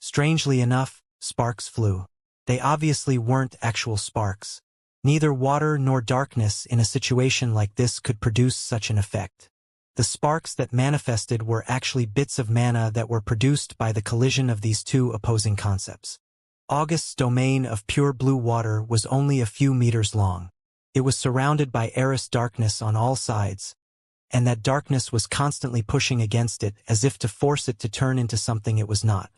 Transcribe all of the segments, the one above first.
Strangely enough, sparks flew. They obviously weren't actual sparks. Neither water nor darkness in a situation like this could produce such an effect. The sparks that manifested were actually bits of mana that were produced by the collision of these two opposing concepts. August's domain of pure blue water was only a few meters long. It was surrounded by airless darkness on all sides, and that darkness was constantly pushing against it as if to force it to turn into something it was not.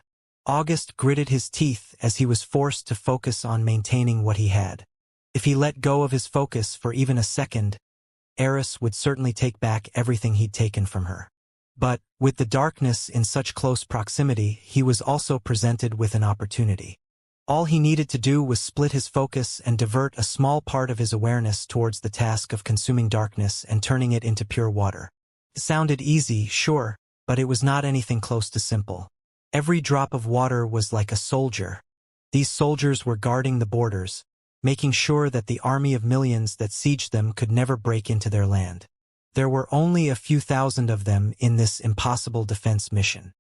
August gritted his teeth as he was forced to focus on maintaining what he had. If he let go of his focus for even a second, Eris would certainly take back everything he'd taken from her. But, with the darkness in such close proximity, he was also presented with an opportunity. All he needed to do was split his focus and divert a small part of his awareness towards the task of consuming darkness and turning it into pure water. It sounded easy, sure, but it was not anything close to simple. Every drop of water was like a soldier. These soldiers were guarding the borders, making sure that the army of millions that sieged them could never break into their land. There were only a few thousand of them in this impossible defense mission.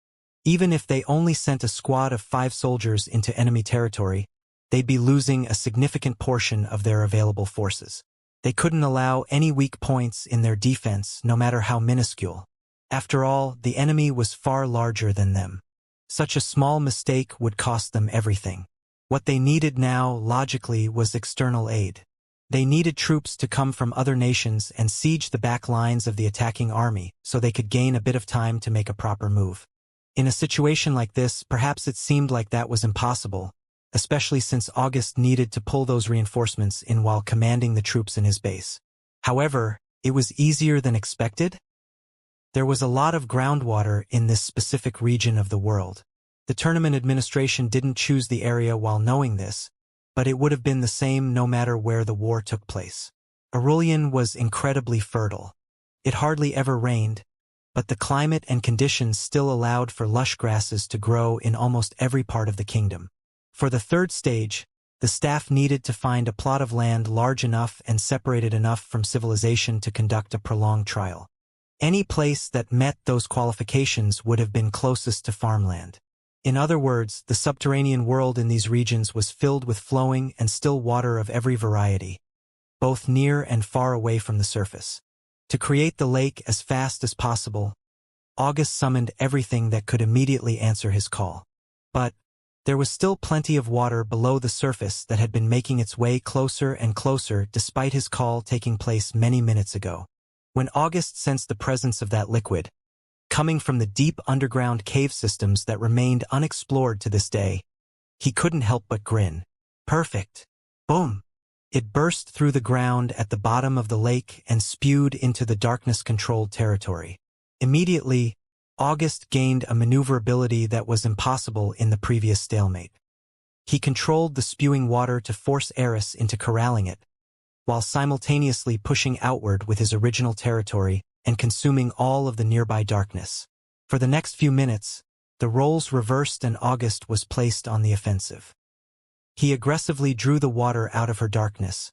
Even if they only sent a squad of 5 soldiers into enemy territory, they'd be losing a significant portion of their available forces. They couldn't allow any weak points in their defense, no matter how minuscule. After all, the enemy was far larger than them. Such a small mistake would cost them everything. What they needed now, logically, was external aid. They needed troops to come from other nations and siege the back lines of the attacking army, so they could gain a bit of time to make a proper move. In a situation like this, perhaps it seemed like that was impossible, especially since August needed to pull those reinforcements in while commanding the troops in his base. However, it was easier than expected. There was a lot of groundwater in this specific region of the world. The tournament administration didn't choose the area while knowing this, but it would have been the same no matter where the war took place. Aurelian was incredibly fertile. It hardly ever rained, but the climate and conditions still allowed for lush grasses to grow in almost every part of the kingdom. For the third stage, the staff needed to find a plot of land large enough and separated enough from civilization to conduct a prolonged trial. Any place that met those qualifications would have been closest to farmland. In other words, the subterranean world in these regions was filled with flowing and still water of every variety, both near and far away from the surface. To create the lake as fast as possible, August summoned everything that could immediately answer his call. But there was still plenty of water below the surface that had been making its way closer and closer despite his call taking place many minutes ago. When August sensed the presence of that liquid, coming from the deep underground cave systems that remained unexplored to this day, he couldn't help but grin. Perfect. Boom. It burst through the ground at the bottom of the lake and spewed into the darkness-controlled territory. Immediately, August gained a maneuverability that was impossible in the previous stalemate. He controlled the spewing water to force Eris into corralling it, while simultaneously pushing outward with his original territory and consuming all of the nearby darkness. For the next few minutes, the roles reversed and August was placed on the offensive. He aggressively drew the water out of her darkness,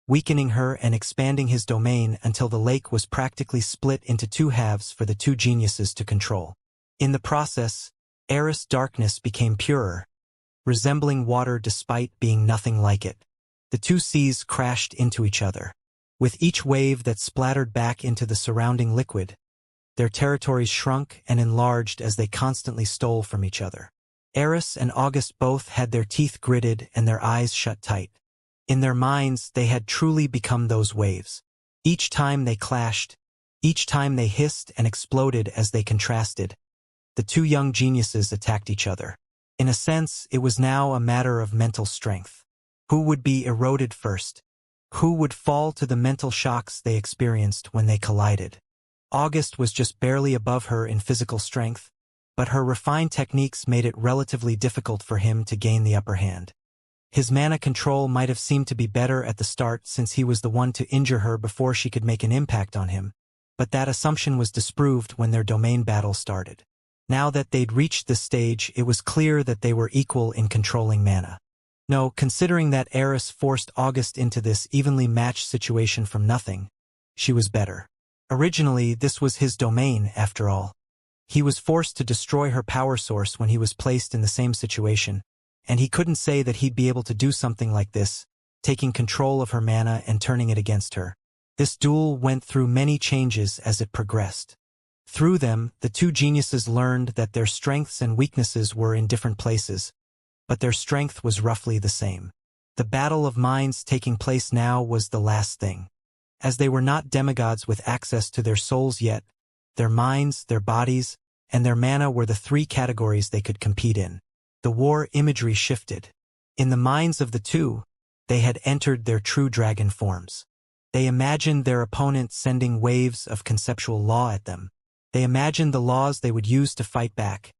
weakening her and expanding his domain until the lake was practically split into 2 halves for the 2 geniuses to control. In the process, Eris' darkness became purer, resembling water despite being nothing like it. The 2 seas crashed into each other. With each wave that splattered back into the surrounding liquid, their territories shrunk and enlarged as they constantly stole from each other. Eris and August both had their teeth gritted and their eyes shut tight. In their minds, they had truly become those waves. Each time they clashed, each time they hissed and exploded as they contrasted, the 2 young geniuses attacked each other. In a sense, it was now a matter of mental strength. Who would be eroded first? Who would fall to the mental shocks they experienced when they collided? August was just barely above her in physical strength, but her refined techniques made it relatively difficult for him to gain the upper hand. His mana control might have seemed to be better at the start since he was the one to injure her before she could make an impact on him, but that assumption was disproved when their domain battle started. Now that they'd reached this stage, it was clear that they were equal in controlling mana. No, considering that Eris forced August into this evenly matched situation from nothing, she was better. Originally, this was his domain, after all. He was forced to destroy her power source when he was placed in the same situation, and he couldn't say that he'd be able to do something like this, taking control of her mana and turning it against her. This duel went through many changes as it progressed. Through them, the two geniuses learned that their strengths and weaknesses were in different places, but their strength was roughly the same. The battle of minds taking place now was the last thing. As they were not demigods with access to their souls yet, their minds, their bodies, and their mana were the three categories they could compete in. The war imagery shifted. In the minds of the two, they had entered their true dragon forms. They imagined their opponent sending waves of conceptual law at them. They imagined the laws they would use to fight back.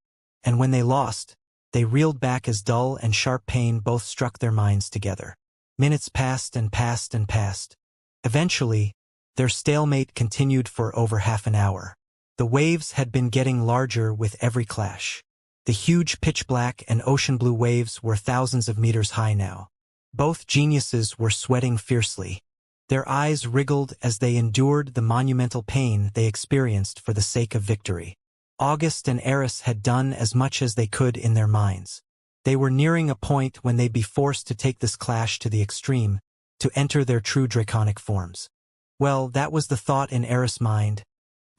And when they lost, they reeled back as dull and sharp pain both struck their minds together. Minutes passed and passed and passed. Eventually, their stalemate continued for over half an hour. The waves had been getting larger with every clash. The huge pitch-black and ocean-blue waves were thousands of meters high now. Both geniuses were sweating fiercely. Their eyes wriggled as they endured the monumental pain they experienced for the sake of victory. August and Eris had done as much as they could in their minds. They were nearing a point when they'd be forced to take this clash to the extreme, to enter their true draconic forms. Well, that was the thought in Eris' mind,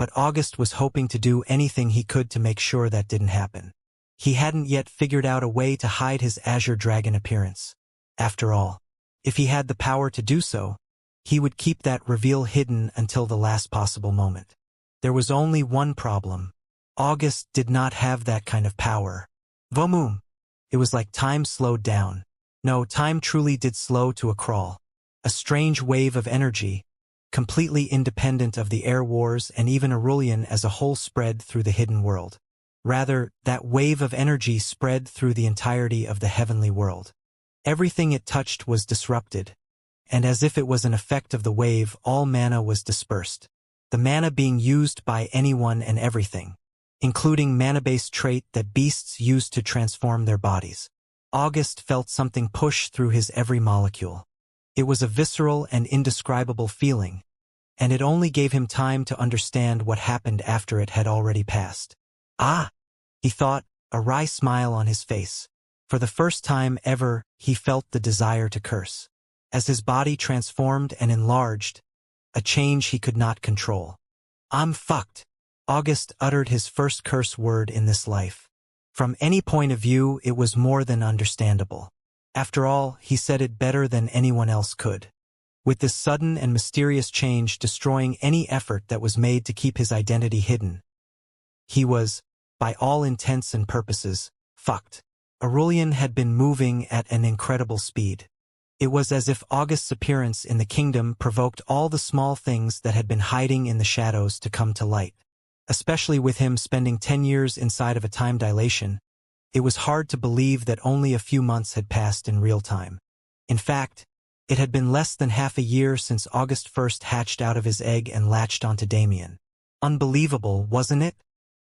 but August was hoping to do anything he could to make sure that didn't happen. He hadn't yet figured out a way to hide his azure dragon appearance. After all, if he had the power to do so, he would keep that reveal hidden until the last possible moment. There was only one problem. August did not have that kind of power. Vomum! It was like time slowed down. No, time truly did slow to a crawl. A strange wave of energy, completely independent of the air wars and even Aurelian as a whole, spread through the hidden world. Rather, that wave of energy spread through the entirety of the heavenly world. Everything it touched was disrupted, and as if it was an effect of the wave, all mana was dispersed. The mana being used by anyone and everything, including mana-based trait that beasts used to transform their bodies. August felt something push through his every molecule. It was a visceral and indescribable feeling, and it only gave him time to understand what happened after it had already passed. Ah! He thought, a wry smile on his face. For the first time ever, he felt the desire to curse. As his body transformed and enlarged, a change he could not control. I'm fucked. August uttered his first curse word in this life. From any point of view, it was more than understandable. After all, he said it better than anyone else could. With this sudden and mysterious change destroying any effort that was made to keep his identity hidden, he was, by all intents and purposes, fucked. Aurelian had been moving at an incredible speed. It was as if August's appearance in the kingdom provoked all the small things that had been hiding in the shadows to come to light. Especially with him spending 10 years inside of a time dilation, it was hard to believe that only a few months had passed in real time. In fact, it had been less than half a year since August first hatched out of his egg and latched onto Damien. Unbelievable, wasn't it?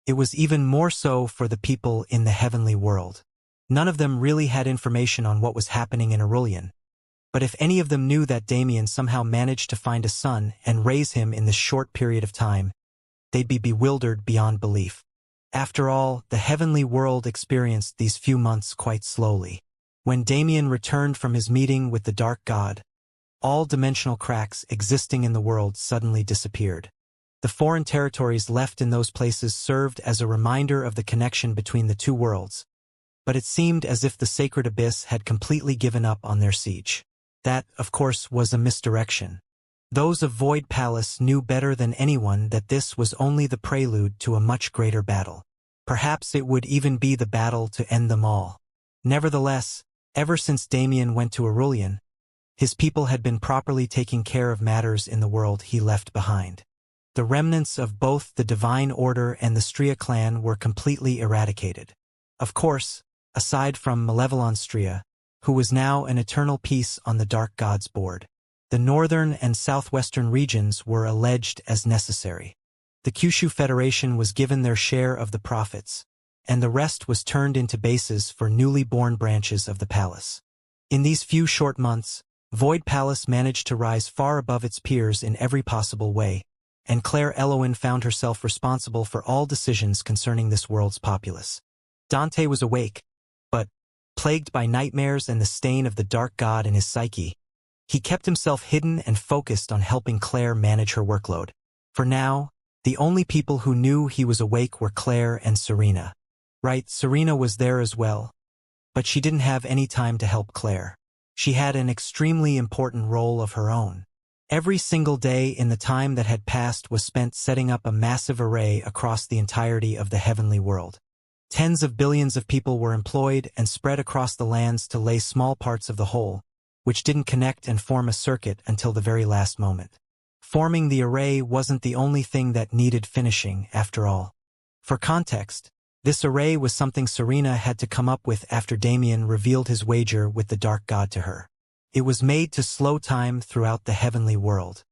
It was even more so for the people in the heavenly world. None of them really had information on what was happening in Aurelian. But if any of them knew that Damien somehow managed to find a son and raise him in this short period of time, they'd be bewildered beyond belief. After all, the heavenly world experienced these few months quite slowly. When Damien returned from his meeting with the Dark God, all dimensional cracks existing in the world suddenly disappeared. The foreign territories left in those places served as a reminder of the connection between the two worlds, but it seemed as if the sacred abyss had completely given up on their siege. That, of course, was a misdirection. Those of Void Palace knew better than anyone that this was only the prelude to a much greater battle. Perhaps it would even be the battle to end them all. Nevertheless, ever since Damien went to Aurelian, his people had been properly taking care of matters in the world he left behind. The remnants of both the Divine Order and the Stria clan were completely eradicated. Of course, aside from Malevolon Stria, who was now an eternal piece on the Dark God's board. The northern and southwestern regions were alleged as necessary. The Kyushu Federation was given their share of the profits, and the rest was turned into bases for newly born branches of the palace. In these few short months, Void Palace managed to rise far above its peers in every possible way, and Claire Eloin found herself responsible for all decisions concerning this world's populace. Dante was awake, but, plagued by nightmares and the stain of the dark god in his psyche, he kept himself hidden and focused on helping Claire manage her workload. For now, the only people who knew he was awake were Claire and Serena. Right, Serena was there as well, but she didn't have any time to help Claire. She had an extremely important role of her own. Every single day in the time that had passed was spent setting up a massive array across the entirety of the heavenly world. Tens of billions of people were employed and spread across the lands to lay small parts of the whole, which didn't connect and form a circuit until the very last moment. Forming the array wasn't the only thing that needed finishing, after all. For context, this array was something Serena had to come up with after Damien revealed his wager with the Dark God to her. It was made to slow time throughout the heavenly world.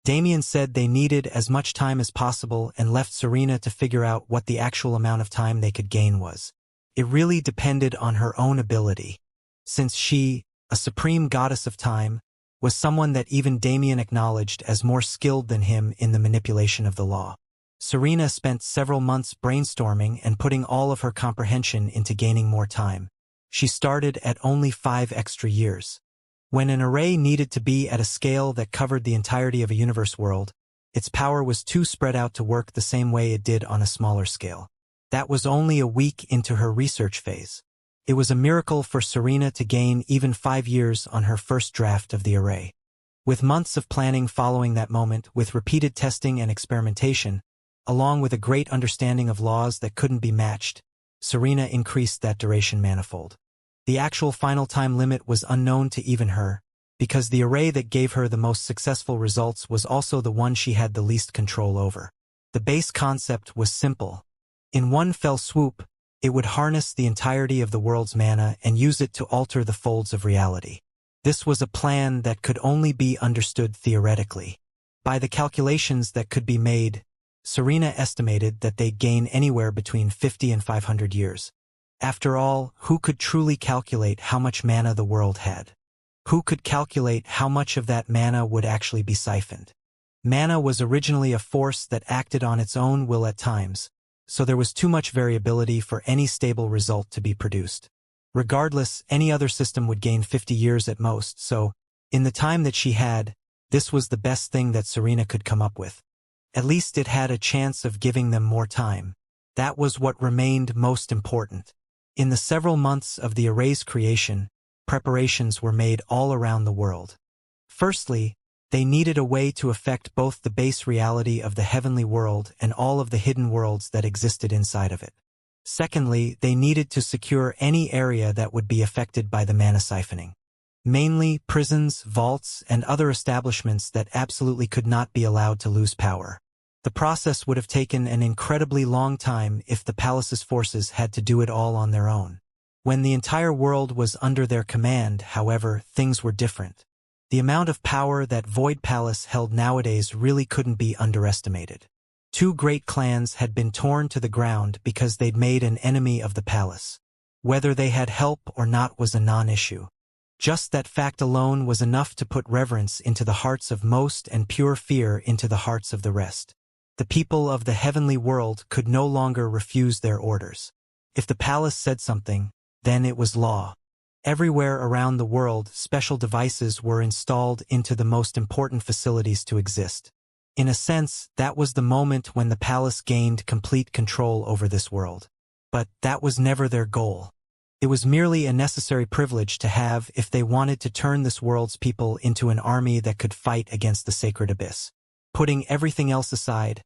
Damien said they needed as much time as possible and left Serena to figure out what the actual amount of time they could gain was. It really depended on her own ability, since she, a supreme goddess of time, was someone that even Damien acknowledged as more skilled than him in the manipulation of the law. Serena spent several months brainstorming and putting all of her comprehension into gaining more time. She started at only 5 extra years. When an array needed to be at a scale that covered the entirety of a universe world, its power was too spread out to work the same way it did on a smaller scale. That was only a week into her research phase. It was a miracle for Serena to gain even 5 years on her first draft of the array. With months of planning following that moment, with repeated testing and experimentation, along with a great understanding of laws that couldn't be matched, Serena increased that duration manifold. The actual final time limit was unknown to even her, because the array that gave her the most successful results was also the one she had the least control over. The base concept was simple. In one fell swoop, it would harness the entirety of the world's mana and use it to alter the folds of reality. This was a plan that could only be understood theoretically. By the calculations that could be made, Serena estimated that they'd gain anywhere between 50 and 500 years. After all, who could truly calculate how much mana the world had? Who could calculate how much of that mana would actually be siphoned? Mana was originally a force that acted on its own will at times, so there was too much variability for any stable result to be produced. Regardless, any other system would gain 50 years at most, so, in the time that she had, this was the best thing that Serena could come up with. At least it had a chance of giving them more time. That was what remained most important. In the several months of the array's creation, preparations were made all around the world. Firstly, they needed a way to affect both the base reality of the heavenly world and all of the hidden worlds that existed inside of it. Secondly, they needed to secure any area that would be affected by the mana siphoning. Mainly prisons, vaults, and other establishments that absolutely could not be allowed to lose power. The process would have taken an incredibly long time if the palace's forces had to do it all on their own. When the entire world was under their command, however, things were different. The amount of power that Void Palace held nowadays really couldn't be underestimated. 2 great clans had been torn to the ground because they'd made an enemy of the palace. Whether they had help or not was a non-issue. Just that fact alone was enough to put reverence into the hearts of most and pure fear into the hearts of the rest. The people of the heavenly world could no longer refuse their orders. If the palace said something, then it was law. Everywhere around the world, special devices were installed into the most important facilities to exist. In a sense, that was the moment when the palace gained complete control over this world. But that was never their goal. It was merely a necessary privilege to have if they wanted to turn this world's people into an army that could fight against the sacred abyss. Putting everything else aside,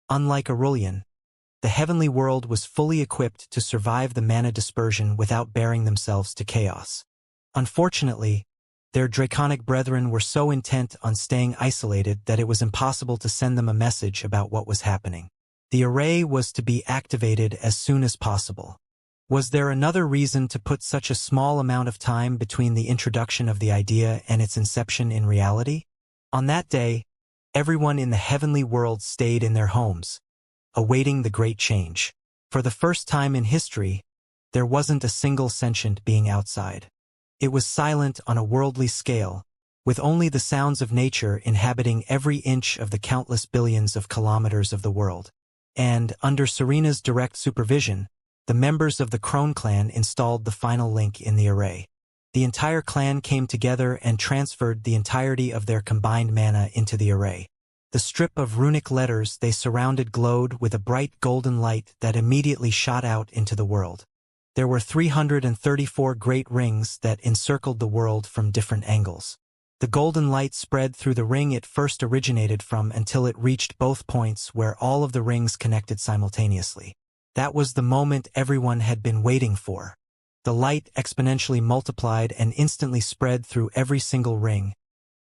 unlike Aurelian, the heavenly world was fully equipped to survive the mana dispersion without bearing themselves to chaos. Unfortunately, their draconic brethren were so intent on staying isolated that it was impossible to send them a message about what was happening. The array was to be activated as soon as possible. Was there another reason to put such a small amount of time between the introduction of the idea and its inception in reality? On that day, everyone in the heavenly world stayed in their homes, awaiting the great change. For the first time in history, there wasn't a single sentient being outside. It was silent on a worldly scale, with only the sounds of nature inhabiting every inch of the countless billions of kilometers of the world. And, under Serena's direct supervision, the members of the Crone clan installed the final link in the array. The entire clan came together and transferred the entirety of their combined mana into the array. The strip of runic letters they surrounded glowed with a bright golden light that immediately shot out into the world. There were 334 great rings that encircled the world from different angles. The golden light spread through the ring it first originated from until it reached both points where all of the rings connected simultaneously. That was the moment everyone had been waiting for. The light exponentially multiplied and instantly spread through every single ring.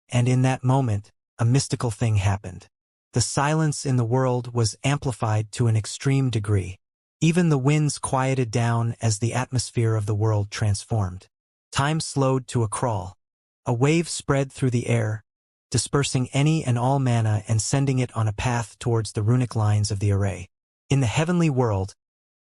And in that moment, a mystical thing happened. The silence in the world was amplified to an extreme degree. Even the winds quieted down as the atmosphere of the world transformed. Time slowed to a crawl. A wave spread through the air, dispersing any and all mana and sending it on a path towards the runic lines of the array. In the heavenly world,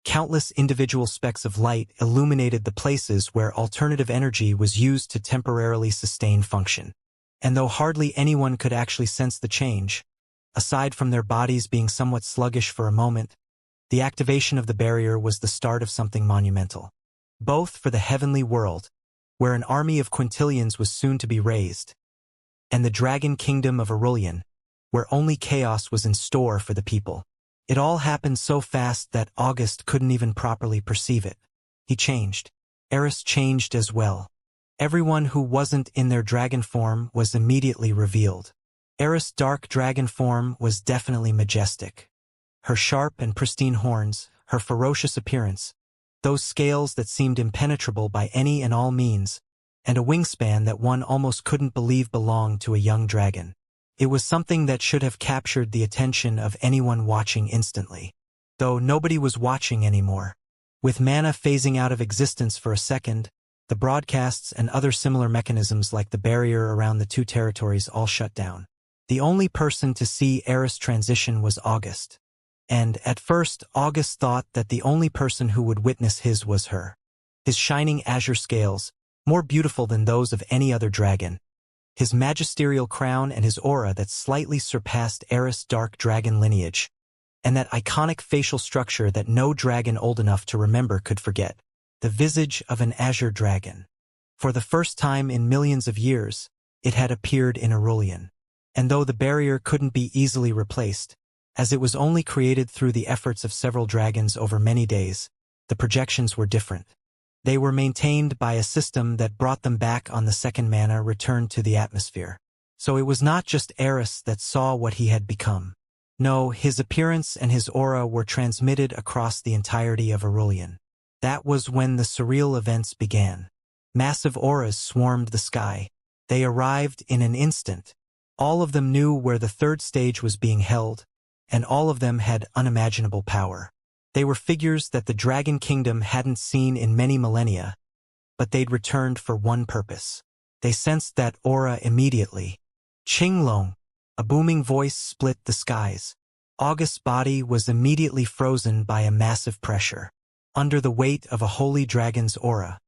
countless individual specks of light illuminated the places where alternative energy was used to temporarily sustain function. And though hardly anyone could actually sense the change, aside from their bodies being somewhat sluggish for a moment, the activation of the barrier was the start of something monumental. Both for the heavenly world, where an army of quintillions was soon to be raised, and the dragon kingdom of Aurelian, where only chaos was in store for the people. It all happened so fast that August couldn't even properly perceive it. He changed. Eris changed as well. Everyone who wasn't in their dragon form was immediately revealed. Eris' dark dragon form was definitely majestic. Her sharp and pristine horns, her ferocious appearance, those scales that seemed impenetrable by any and all means, and a wingspan that one almost couldn't believe belonged to a young dragon. It was something that should have captured the attention of anyone watching instantly. Though nobody was watching anymore. With mana phasing out of existence for a second, the broadcasts and other similar mechanisms like the barrier around the two territories all shut down. The only person to see Eris transition was August. And, at first, August thought that the only person who would witness his was her. His shining azure scales, more beautiful than those of any other dragon. His magisterial crown and his aura that slightly surpassed Eris' dark dragon lineage. And that iconic facial structure that no dragon old enough to remember could forget. The visage of an azure dragon. For the first time in millions of years, it had appeared in Aurelian. And though the barrier couldn't be easily replaced, as it was only created through the efforts of several dragons over many days, the projections were different. They were maintained by a system that brought them back on the second mana returned to the atmosphere. So it was not just Eris that saw what he had become. No, his appearance and his aura were transmitted across the entirety of Aurelian. That was when the surreal events began. Massive auras swarmed the sky. They arrived in an instant. All of them knew where the third stage was being held, and all of them had unimaginable power. They were figures that the Dragon Kingdom hadn't seen in many millennia, but they'd returned for one purpose. They sensed that aura immediately. Qinglong, a booming voice split the skies. August's body was immediately frozen by a massive pressure. Under the weight of a holy dragon's aura.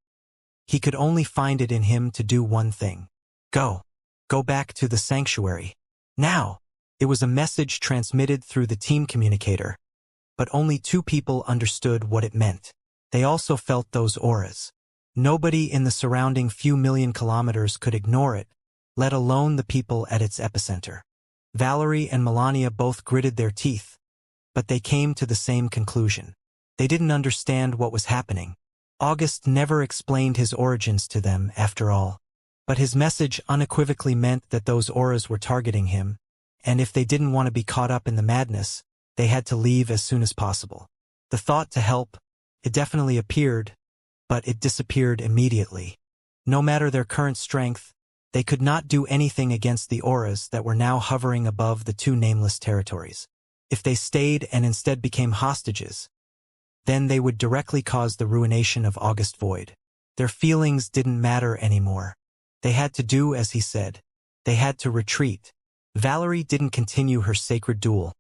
He could only find it in him to do one thing. Go. Go back to the sanctuary. Now. It was a message transmitted through the team communicator, but only two people understood what it meant. They also felt those auras. Nobody in the surrounding few million kilometers could ignore it, let alone the people at its epicenter. Valerie and Melania both gritted their teeth, but they came to the same conclusion. They didn't understand what was happening. August never explained his origins to them, after all. But his message unequivocally meant that those auras were targeting him, and if they didn't want to be caught up in the madness, they had to leave as soon as possible. The thought to help, it definitely appeared, but it disappeared immediately. No matter their current strength, they could not do anything against the auras that were now hovering above the two nameless territories. If they stayed and instead became hostages, then they would directly cause the ruination of August Void. Their feelings didn't matter anymore. They had to do as he said. They had to retreat. Valerie didn't continue her sacred duel.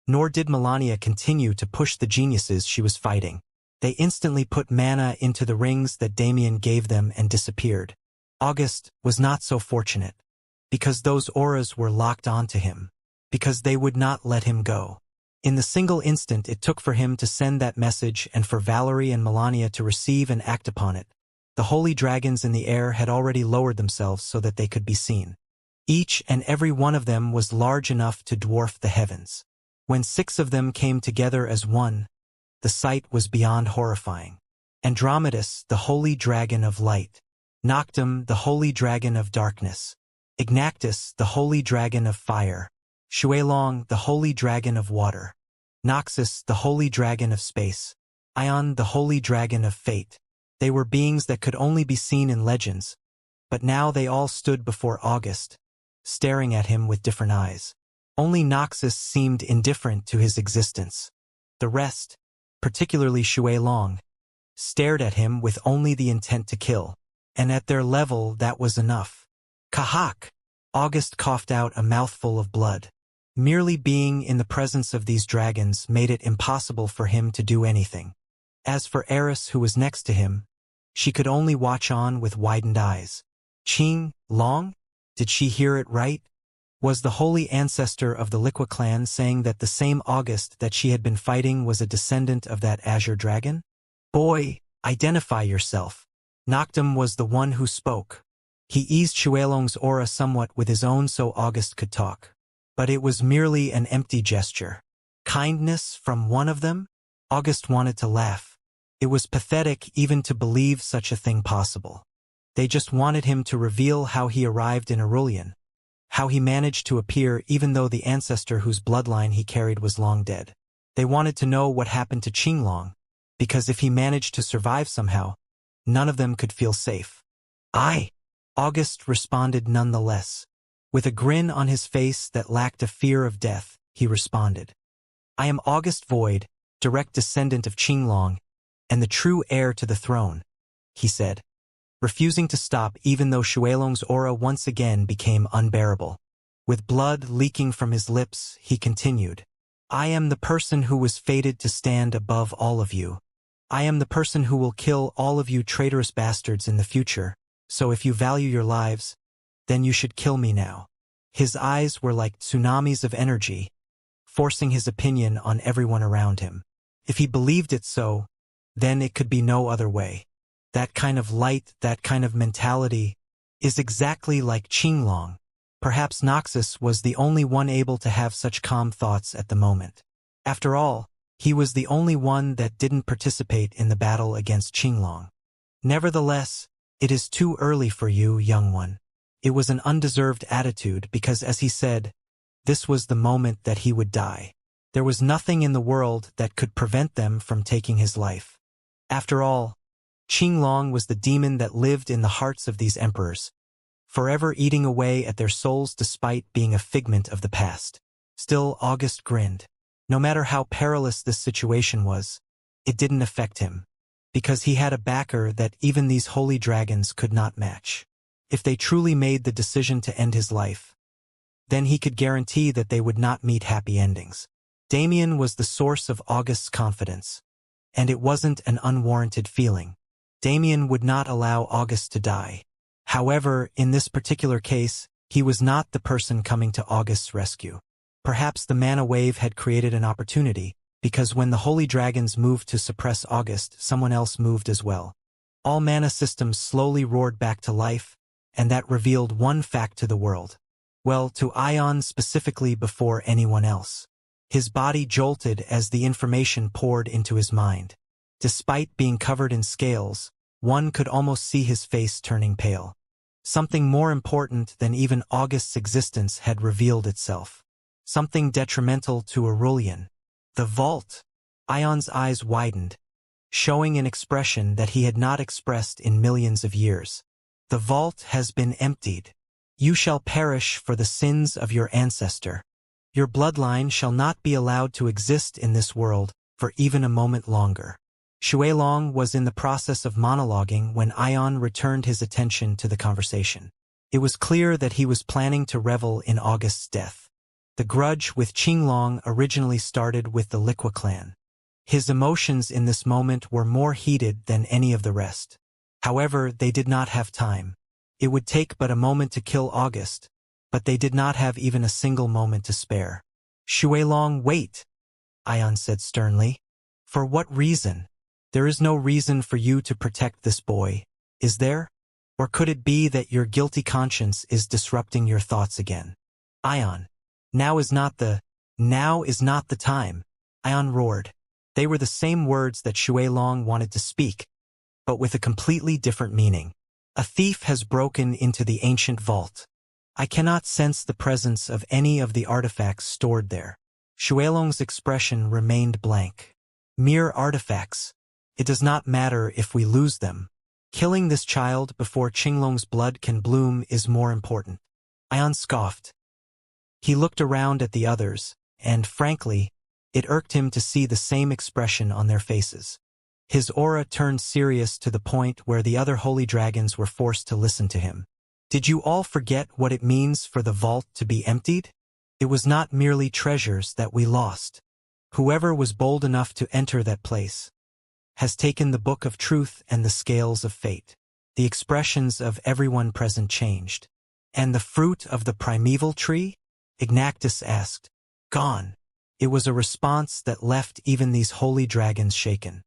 Nor did Melania continue to push the geniuses she was fighting. They instantly put mana into the rings that Damien gave them and disappeared. August was not so fortunate. because those auras were locked onto him, because they would not let him go. In the single instant it took for him to send that message and for Valerie and Melania to receive and act upon it, the holy dragons in the air had already lowered themselves so that they could be seen. Each and every one of them was large enough to dwarf the heavens. When 6 of them came together as one, the sight was beyond horrifying. Andromedus, the holy dragon of light. Noctum, the holy dragon of darkness. Ignactus, the holy dragon of fire. Xuelong, the holy dragon of water. Noxus, the holy dragon of space. Ion, the holy dragon of fate. They were beings that could only be seen in legends, but now they all stood before August, staring at him with different eyes. Only Noxus seemed indifferent to his existence. The rest, particularly Xuelong, stared at him with only the intent to kill, and at their level that was enough. Kahak! August coughed out a mouthful of blood. Merely being in the presence of these dragons made it impossible for him to do anything. As for Eris, who was next to him, she could only watch on with widened eyes. Qing Long? Did she hear it right? Was the holy ancestor of the Liqua clan saying that the same August that she had been fighting was a descendant of that azure dragon? Boy, identify yourself. Noctum was the one who spoke. He eased Xuelong's aura somewhat with his own so August could talk. But it was merely an empty gesture. Kindness from one of them? August wanted to laugh. It was pathetic even to believe such a thing possible. They just wanted him to reveal how he arrived in Aurelian, how he managed to appear even though the ancestor whose bloodline he carried was long dead. They wanted to know what happened to Qinglong, because if he managed to survive somehow, none of them could feel safe. August responded nonetheless. With a grin on his face that lacked a fear of death, he responded. I am August Void, direct descendant of Qinglong, and the true heir to the throne, he said, refusing to stop even though Xuelong's aura once again became unbearable. With blood leaking from his lips, he continued, I am the person who was fated to stand above all of you. I am the person who will kill all of you traitorous bastards in the future, so if you value your lives, then you should kill me now. His eyes were like tsunamis of energy, forcing his opinion on everyone around him. If he believed it so, then it could be no other way. That kind of light, that kind of mentality, is exactly like Qinglong. Perhaps Noxus was the only one able to have such calm thoughts at the moment. After all, he was the only one that didn't participate in the battle against Qinglong. Nevertheless, it is too early for you, young one. It was an undeserved attitude because, as he said, this was the moment that he would die. There was nothing in the world that could prevent them from taking his life. After all, Qinglong was the demon that lived in the hearts of these emperors, forever eating away at their souls despite being a figment of the past. Still, August grinned. No matter how perilous this situation was, it didn't affect him, because he had a backer that even these holy dragons could not match. If they truly made the decision to end his life, then he could guarantee that they would not meet happy endings. Damien was the source of August's confidence, and it wasn't an unwarranted feeling. Damien would not allow August to die. However, in this particular case, he was not the person coming to August's rescue. Perhaps the mana wave had created an opportunity, because when the holy dragons moved to suppress August, someone else moved as well. All mana systems slowly roared back to life, and that revealed one fact to the world. Well, to Ion specifically before anyone else. His body jolted as the information poured into his mind. Despite being covered in scales, one could almost see his face turning pale. Something more important than even August's existence had revealed itself. Something detrimental to Aurelian. The vault. Ion's eyes widened, showing an expression that he had not expressed in millions of years. The vault has been emptied. You shall perish for the sins of your ancestor. Your bloodline shall not be allowed to exist in this world for even a moment longer. Xuelong was in the process of monologuing when Ion returned his attention to the conversation. It was clear that he was planning to revel in August's death. The grudge with Qinglong originally started with the Liqua clan. His emotions in this moment were more heated than any of the rest. However, they did not have time. It would take but a moment to kill August, but they did not have even a single moment to spare. Xuelong, wait, Ion said sternly. For what reason? There is no reason for you to protect this boy, is there? Or could it be that your guilty conscience is disrupting your thoughts again? Ion, now is not the time, Ion roared. They were the same words that Xuelong wanted to speak, but with a completely different meaning. A thief has broken into the ancient vault. I cannot sense the presence of any of the artifacts stored there. Xuelong's expression remained blank. Mere artifacts. It does not matter if we lose them. Killing this child before Qinglong's blood can bloom is more important. Ion scoffed. He looked around at the others, and, frankly, it irked him to see the same expression on their faces. His aura turned serious to the point where the other holy dragons were forced to listen to him. Did you all forget what it means for the vault to be emptied? It was not merely treasures that we lost. Whoever was bold enough to enter that place has taken the book of truth and the scales of fate. The expressions of everyone present changed. And the fruit of the primeval tree? Ignactus asked. Gone. It was a response that left even these holy dragons shaken.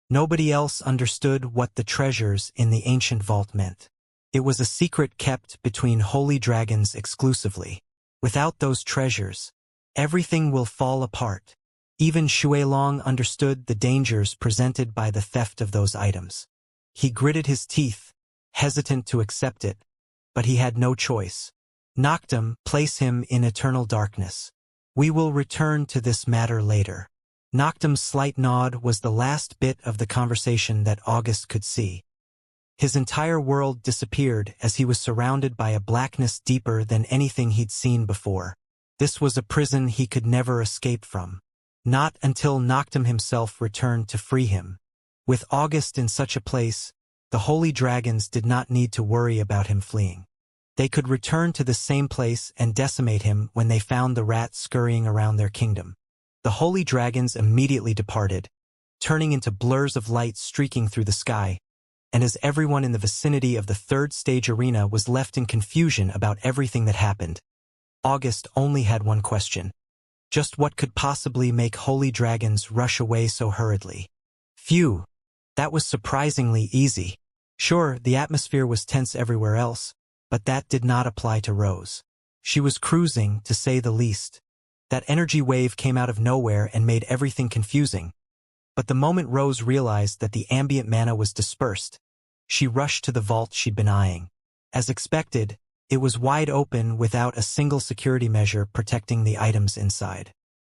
Nobody else understood what the treasures in the ancient vault meant. It was a secret kept between holy dragons exclusively. Without those treasures, everything will fall apart. Even Xuelong understood the dangers presented by the theft of those items. He gritted his teeth, hesitant to accept it, but he had no choice. Noctum, place him in eternal darkness. We will return to this matter later. Noctum's slight nod was the last bit of the conversation that August could see. His entire world disappeared as he was surrounded by a blackness deeper than anything he'd seen before. This was a prison he could never escape from. Not until Noctum himself returned to free him. With August in such a place, the holy dragons did not need to worry about him fleeing. They could return to the same place and decimate him when they found the rat scurrying around their kingdom. The holy dragons immediately departed, turning into blurs of light streaking through the sky, and as everyone in the vicinity of the third stage arena was left in confusion about everything that happened, August only had one question. Just what could possibly make holy dragons rush away so hurriedly? Phew, that was surprisingly easy. Sure, the atmosphere was tense everywhere else, but that did not apply to Rose. She was cruising, to say the least. That energy wave came out of nowhere and made everything confusing. But the moment Rose realized that the ambient mana was dispersed, she rushed to the vault she'd been eyeing. As expected, it was wide open without a single security measure protecting the items inside.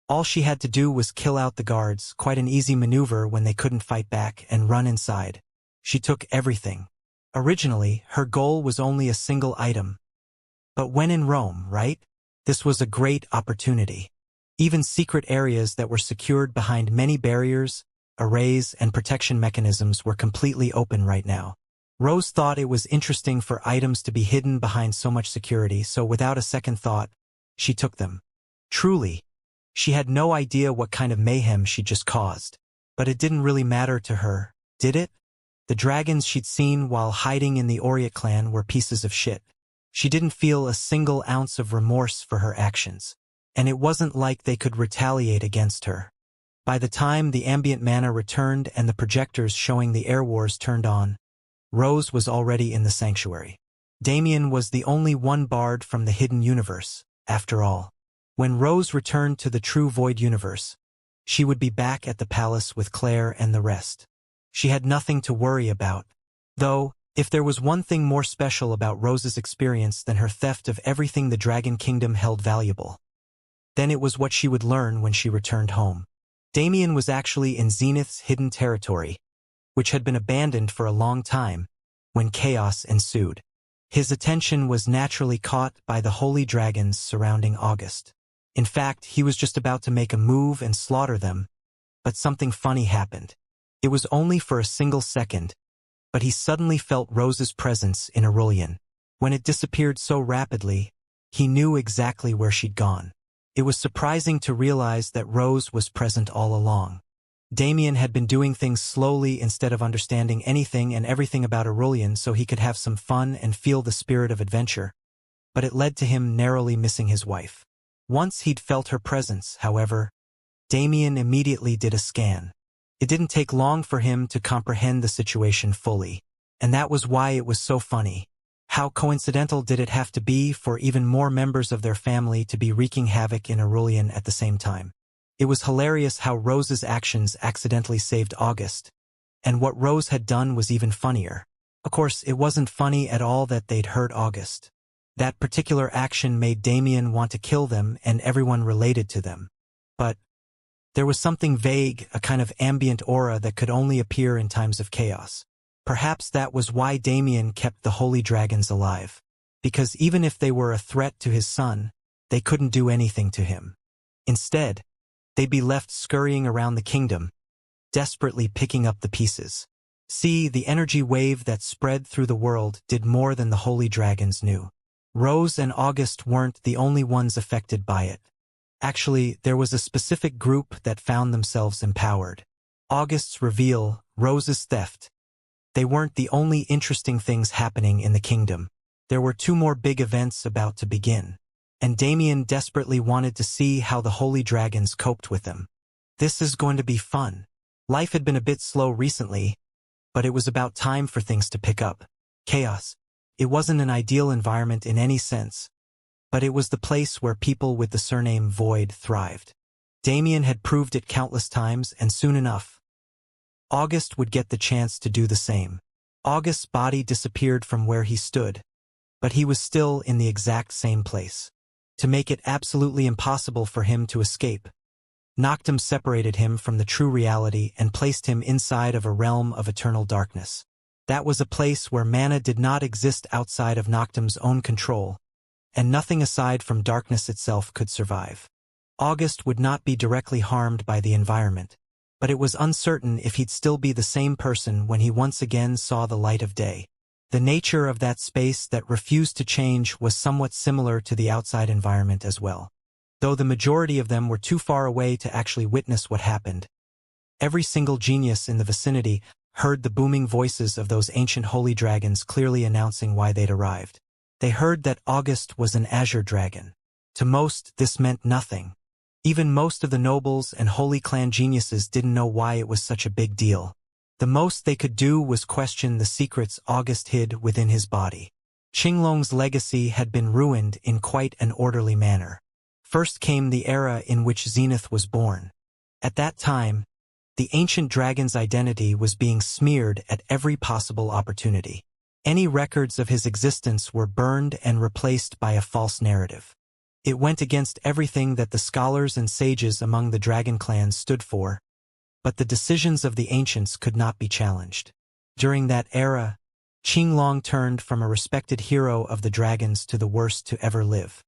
All she had to do was kill out the guards, quite an easy maneuver when they couldn't fight back, and run inside. She took everything. Originally, her goal was only a single item. But when in Rome, right? This was a great opportunity. Even secret areas that were secured behind many barriers, arrays, and protection mechanisms were completely open right now. Rose thought it was interesting for items to be hidden behind so much security, so without a second thought, she took them. Truly, she had no idea what kind of mayhem she'd just caused. But it didn't really matter to her, did it? The dragons she'd seen while hiding in the Oriat clan were pieces of shit. She didn't feel a single ounce of remorse for her actions. And it wasn't like they could retaliate against her. By the time the ambient mana returned and the projectors showing the air wars turned on, Rose was already in the sanctuary. Damien was the only one barred from the hidden universe, after all. When Rose returned to the true void universe, she would be back at the palace with Claire and the rest. She had nothing to worry about. Though, if there was one thing more special about Rose's experience than her theft of everything the Dragon Kingdom held valuable, then it was what she would learn when she returned home. Damien was actually in Zenith's hidden territory, which had been abandoned for a long time, when chaos ensued. His attention was naturally caught by the holy dragons surrounding August. In fact, he was just about to make a move and slaughter them, but something funny happened. It was only for a single second, but he suddenly felt Rose's presence in Aurelian. When it disappeared so rapidly, he knew exactly where she'd gone. It was surprising to realize that Rose was present all along. Damien had been doing things slowly instead of understanding anything and everything about Aurelian so he could have some fun and feel the spirit of adventure. but it led to him narrowly missing his wife. Once he'd felt her presence, however, Damien immediately did a scan. It didn't take long for him to comprehend the situation fully, and that was why it was so funny. How coincidental did it have to be for even more members of their family to be wreaking havoc in Aurelian at the same time? It was hilarious how Rose's actions accidentally saved August, and what Rose had done was even funnier. Of course, it wasn't funny at all that they'd hurt August. That particular action made Damien want to kill them and everyone related to them. But there was something vague, a kind of ambient aura that could only appear in times of chaos. Perhaps that was why Damien kept the holy dragons alive. Because even if they were a threat to his son, they couldn't do anything to him. Instead, they'd be left scurrying around the kingdom, desperately picking up the pieces. See, the energy wave that spread through the world did more than the holy dragons knew. Rose and August weren't the only ones affected by it. Actually, there was a specific group that found themselves empowered. August's reveal, Rose's theft. They weren't the only interesting things happening in the kingdom. There were two more big events about to begin, and Damien desperately wanted to see how the holy dragons coped with them. This is going to be fun. Life had been a bit slow recently, but it was about time for things to pick up. Chaos. It wasn't an ideal environment in any sense, but it was the place where people with the surname Void thrived. Damien had proved it countless times, and soon enough, August would get the chance to do the same. August's body disappeared from where he stood, but he was still in the exact same place. To make it absolutely impossible for him to escape, Noctum separated him from the true reality and placed him inside of a realm of eternal darkness. That was a place where mana did not exist outside of Noctum's own control, and nothing aside from darkness itself could survive. August would not be directly harmed by the environment, but it was uncertain if he'd still be the same person when he once again saw the light of day. The nature of that space that refused to change was somewhat similar to the outside environment as well. Though the majority of them were too far away to actually witness what happened, every single genius in the vicinity heard the booming voices of those ancient holy dragons clearly announcing why they'd arrived. They heard that August was an azure dragon. To most, this meant nothing. Even most of the nobles and holy clan geniuses didn't know why it was such a big deal. The most they could do was question the secrets August hid within his body. Qinglong's legacy had been ruined in quite an orderly manner. First came the era in which Zenith was born. At that time, the ancient dragon's identity was being smeared at every possible opportunity. Any records of his existence were burned and replaced by a false narrative. It went against everything that the scholars and sages among the dragon clans stood for, but the decisions of the ancients could not be challenged. During that era, Qinglong turned from a respected hero of the dragons to the worst to ever live.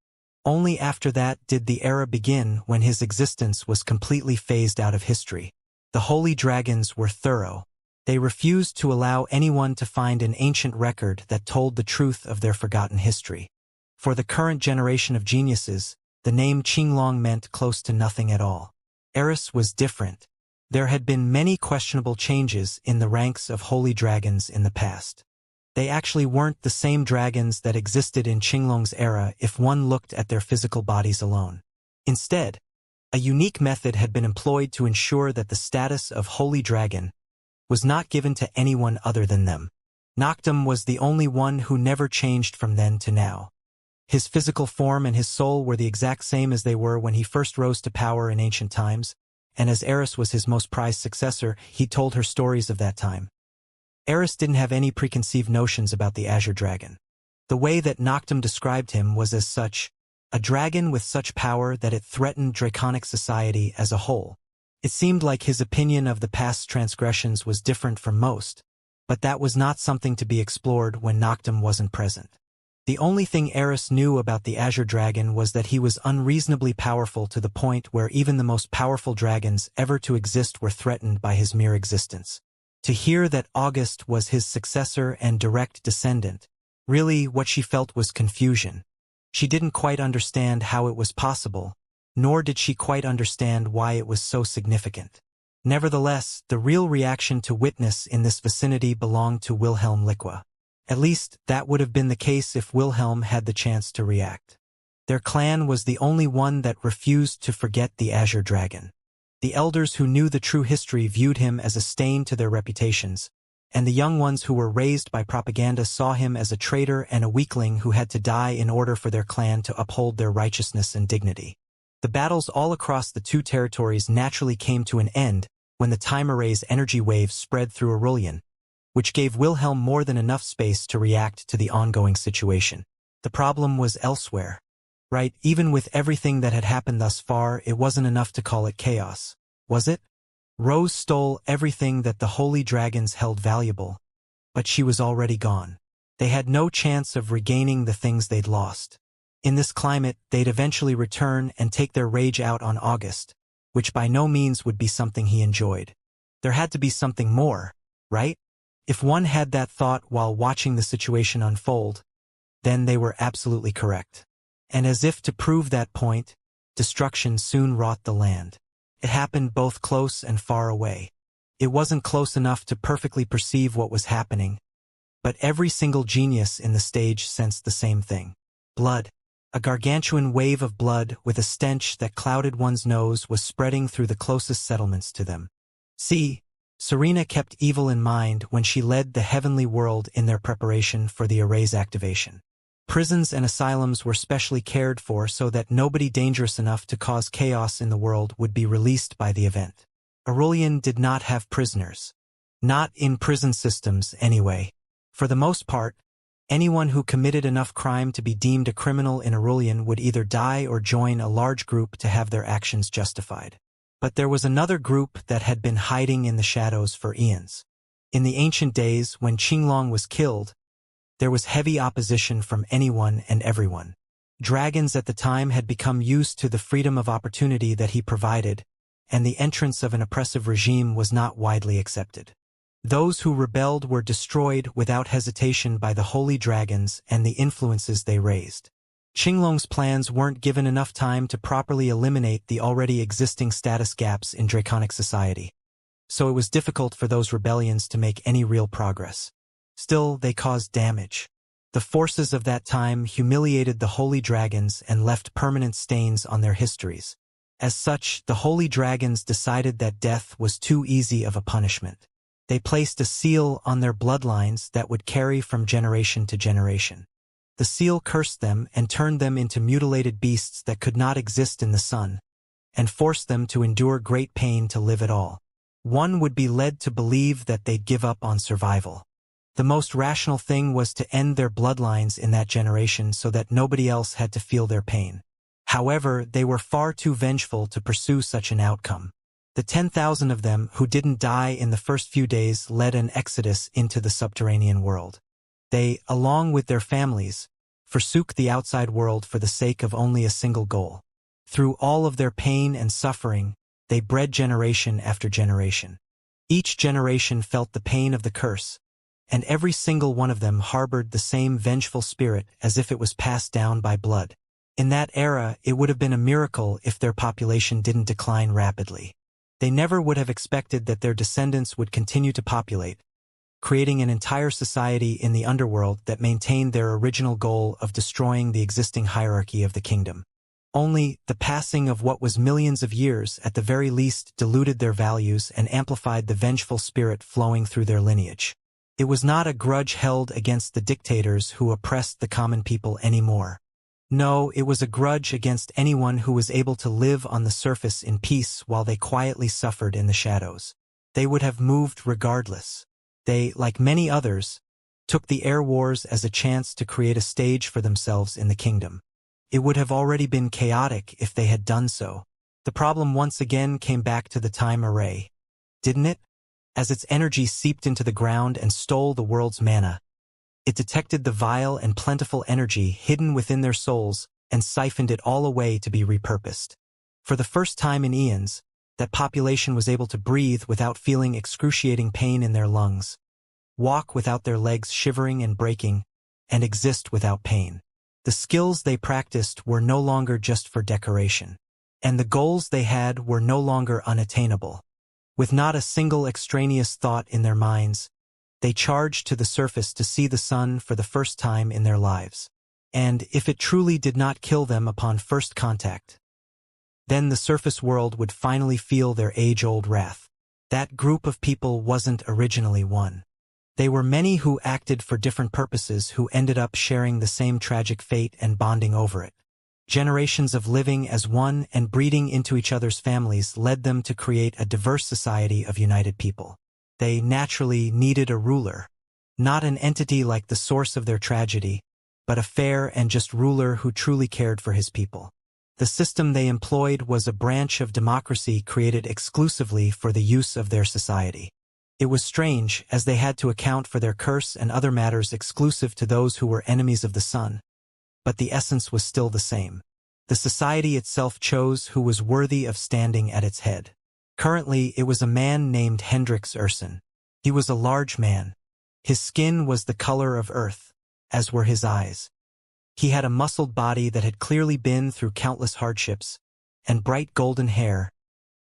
Only after that did the era begin when his existence was completely phased out of history. The holy dragons were thorough. They refused to allow anyone to find an ancient record that told the truth of their forgotten history. For the current generation of geniuses, the name Qinglong meant close to nothing at all. Eris was different. There had been many questionable changes in the ranks of holy dragons in the past. They actually weren't the same dragons that existed in Qinglong's era if one looked at their physical bodies alone. Instead, a unique method had been employed to ensure that the status of holy dragon was not given to anyone other than them. Noctum was the only one who never changed from then to now. His physical form and his soul were the exact same as they were when he first rose to power in ancient times, and as Eris was his most prized successor, he told her stories of that time. Eris didn't have any preconceived notions about the Azure Dragon. The way that Noctum described him was as such, a dragon with such power that it threatened draconic society as a whole. It seemed like his opinion of the past transgressions was different from most, but that was not something to be explored when Noctum wasn't present. The only thing Eris knew about the Azure Dragon was that he was unreasonably powerful to the point where even the most powerful dragons ever to exist were threatened by his mere existence. To hear that August was his successor and direct descendant, really what she felt was confusion. She didn't quite understand how it was possible, nor did she quite understand why it was so significant. Nevertheless, the real reaction to witness in this vicinity belonged to Wilhelm Liqua. At least, that would have been the case if Wilhelm had the chance to react. Their clan was the only one that refused to forget the Azure Dragon. The elders who knew the true history viewed him as a stain to their reputations, and the young ones who were raised by propaganda saw him as a traitor and a weakling who had to die in order for their clan to uphold their righteousness and dignity. The battles all across the two territories naturally came to an end when the time array's energy waves spread through Aurelian, which gave Wilhelm more than enough space to react to the ongoing situation. The problem was elsewhere. Right, even with everything that had happened thus far, it wasn't enough to call it chaos, was it? Rose stole everything that the holy dragons held valuable, but she was already gone. They had no chance of regaining the things they'd lost. In this climate, they'd eventually return and take their rage out on August, which by no means would be something he enjoyed. There had to be something more, right? If one had that thought while watching the situation unfold, then they were absolutely correct. And as if to prove that point, destruction soon wrought the land. It happened both close and far away. It wasn't close enough to perfectly perceive what was happening, but every single genius in the stage sensed the same thing. Blood. A gargantuan wave of blood with a stench that clouded one's nose was spreading through the closest settlements to them. See, Serena kept evil in mind when she led the heavenly world in their preparation for the array's activation. Prisons and asylums were specially cared for so that nobody dangerous enough to cause chaos in the world would be released by the event. Aurelian did not have prisoners. Not in prison systems, anyway. For the most part, anyone who committed enough crime to be deemed a criminal in Aurelian would either die or join a large group to have their actions justified. But there was another group that had been hiding in the shadows for eons. In the ancient days, when Qinglong was killed, there was heavy opposition from anyone and everyone. Dragons at the time had become used to the freedom of opportunity that he provided, and the entrance of an oppressive regime was not widely accepted. Those who rebelled were destroyed without hesitation by the holy dragons and the influences they raised. Qinglong's plans weren't given enough time to properly eliminate the already existing status gaps in draconic society, so it was difficult for those rebellions to make any real progress. Still, they caused damage. The forces of that time humiliated the holy dragons and left permanent stains on their histories. As such, the holy dragons decided that death was too easy of a punishment. They placed a seal on their bloodlines that would carry from generation to generation. The seal cursed them and turned them into mutilated beasts that could not exist in the sun, and forced them to endure great pain to live at all. One would be led to believe that they'd give up on survival. The most rational thing was to end their bloodlines in that generation so that nobody else had to feel their pain. However, they were far too vengeful to pursue such an outcome. The 10,000 of them who didn't die in the first few days led an exodus into the subterranean world. They, along with their families, forsook the outside world for the sake of only a single goal. Through all of their pain and suffering, they bred generation after generation. Each generation felt the pain of the curse, and every single one of them harbored the same vengeful spirit as if it was passed down by blood. In that era, it would have been a miracle if their population didn't decline rapidly. They never would have expected that their descendants would continue to populate, creating an entire society in the underworld that maintained their original goal of destroying the existing hierarchy of the kingdom. Only, the passing of what was millions of years at the very least diluted their values and amplified the vengeful spirit flowing through their lineage. It was not a grudge held against the dictators who oppressed the common people anymore. No, it was a grudge against anyone who was able to live on the surface in peace while they quietly suffered in the shadows. They would have moved regardless. They, like many others, took the air wars as a chance to create a stage for themselves in the kingdom. It would have already been chaotic if they had done so. The problem once again came back to the time array, didn't it? As its energy seeped into the ground and stole the world's mana, it detected the vile and plentiful energy hidden within their souls and siphoned it all away to be repurposed. For the first time in eons, that population was able to breathe without feeling excruciating pain in their lungs, walk without their legs shivering and breaking, and exist without pain. The skills they practiced were no longer just for decoration, and the goals they had were no longer unattainable. With not a single extraneous thought in their minds, They charged to the surface to see the sun for the first time in their lives. And if it truly did not kill them upon first contact, then the surface world would finally feel their age-old wrath. That group of people wasn't originally one. They were many who acted for different purposes who ended up sharing the same tragic fate and bonding over it. Generations of living as one and breeding into each other's families led them to create a diverse society of united people. They naturally needed a ruler, not an entity like the source of their tragedy, but a fair and just ruler who truly cared for his people. The system they employed was a branch of democracy created exclusively for the use of their society. It was strange, as they had to account for their curse and other matters exclusive to those who were enemies of the sun. But the essence was still the same. The society itself chose who was worthy of standing at its head. Currently, it was a man named Hendrix Urson. He was a large man. His skin was the color of earth, as were his eyes. He had a muscled body that had clearly been through countless hardships, and bright golden hair,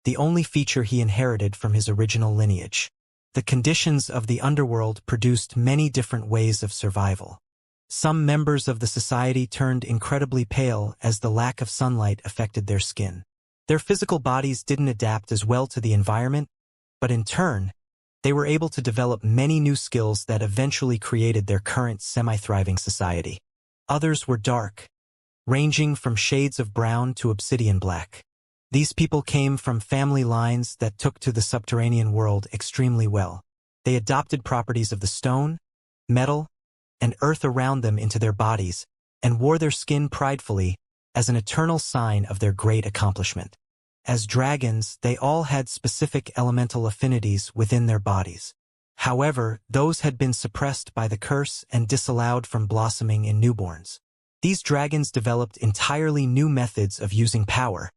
the only feature he inherited from his original lineage. The conditions of the underworld produced many different ways of survival. Some members of the society turned incredibly pale as the lack of sunlight affected their skin. Their physical bodies didn't adapt as well to the environment, but in turn, they were able to develop many new skills that eventually created their current semi-thriving society. Others were dark, ranging from shades of brown to obsidian black. These people came from family lines that took to the subterranean world extremely well. They adopted properties of the stone, metal, and earth around them into their bodies, and wore their skin pridefully as an eternal sign of their great accomplishment. As dragons, they all had specific elemental affinities within their bodies. However, those had been suppressed by the curse and disallowed from blossoming in newborns. These dragons developed entirely new methods of using power,